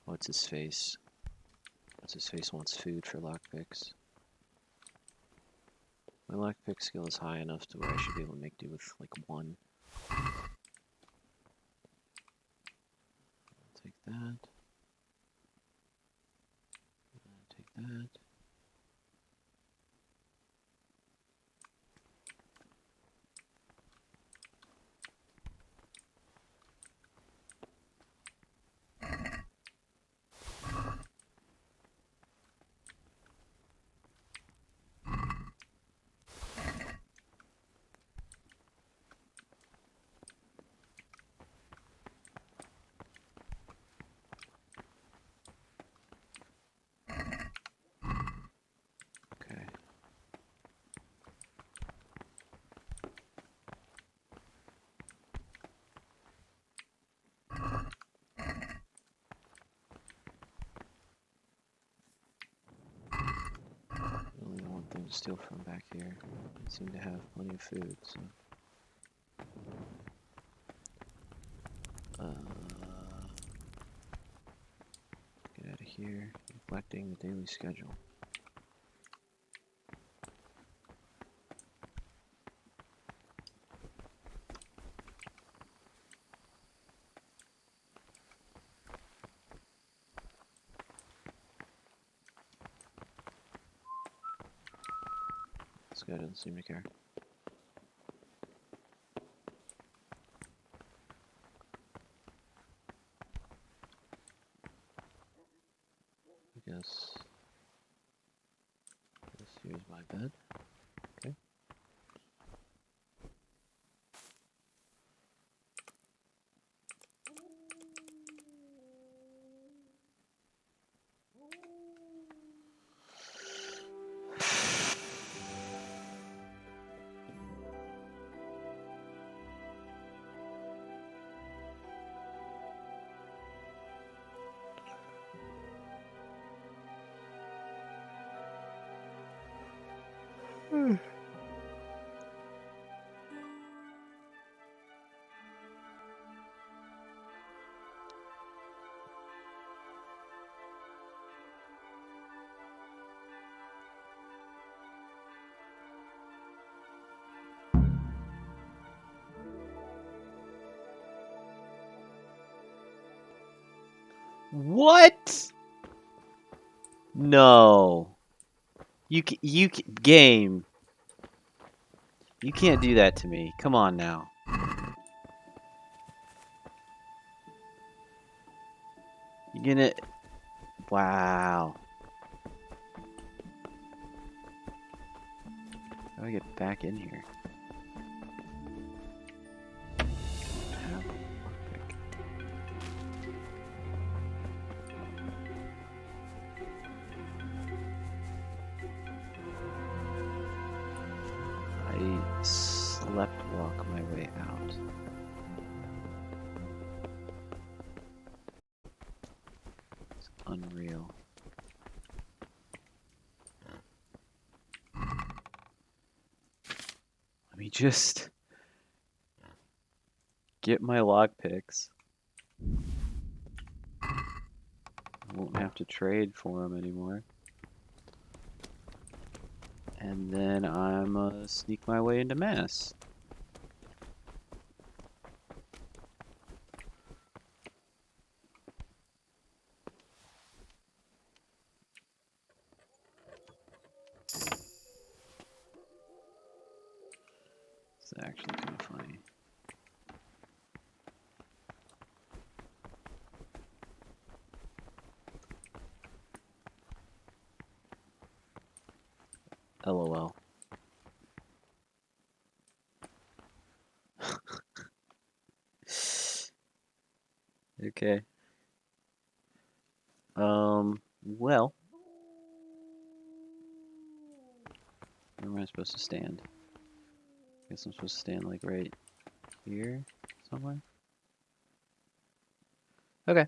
what's his face? What's his face wants food for lockpicks. My lockpick skill is high enough to where I should be able to make do with like one. Take that. Take that. Okay. Only one thing to steal from back here. I seem to have plenty of food, so. Get out of here. Neglecting the daily schedule. This guy doesn't seem to care. I guess here's my bed. Okay. What? No. Game. You can't do that to me. Come on now. You're gonna... Wow. How do I get back in here? I slept walk my way out. It's unreal. I just get my lockpicks, I won't have to trade for them anymore. And then I'm sneak my way into Mass. It's actually kind of funny. LOL. Okay. Well, where am I supposed to stand? I guess I'm supposed to stand like right here somewhere. Okay.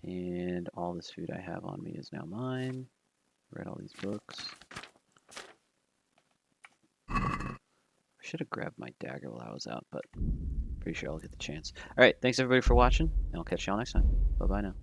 And all this food I have on me is now mine. Read all these books. I should have grabbed my dagger while I was out, but pretty sure I'll get the chance. All right, thanks everybody for watching, and I'll catch y'all next time. Bye-bye now.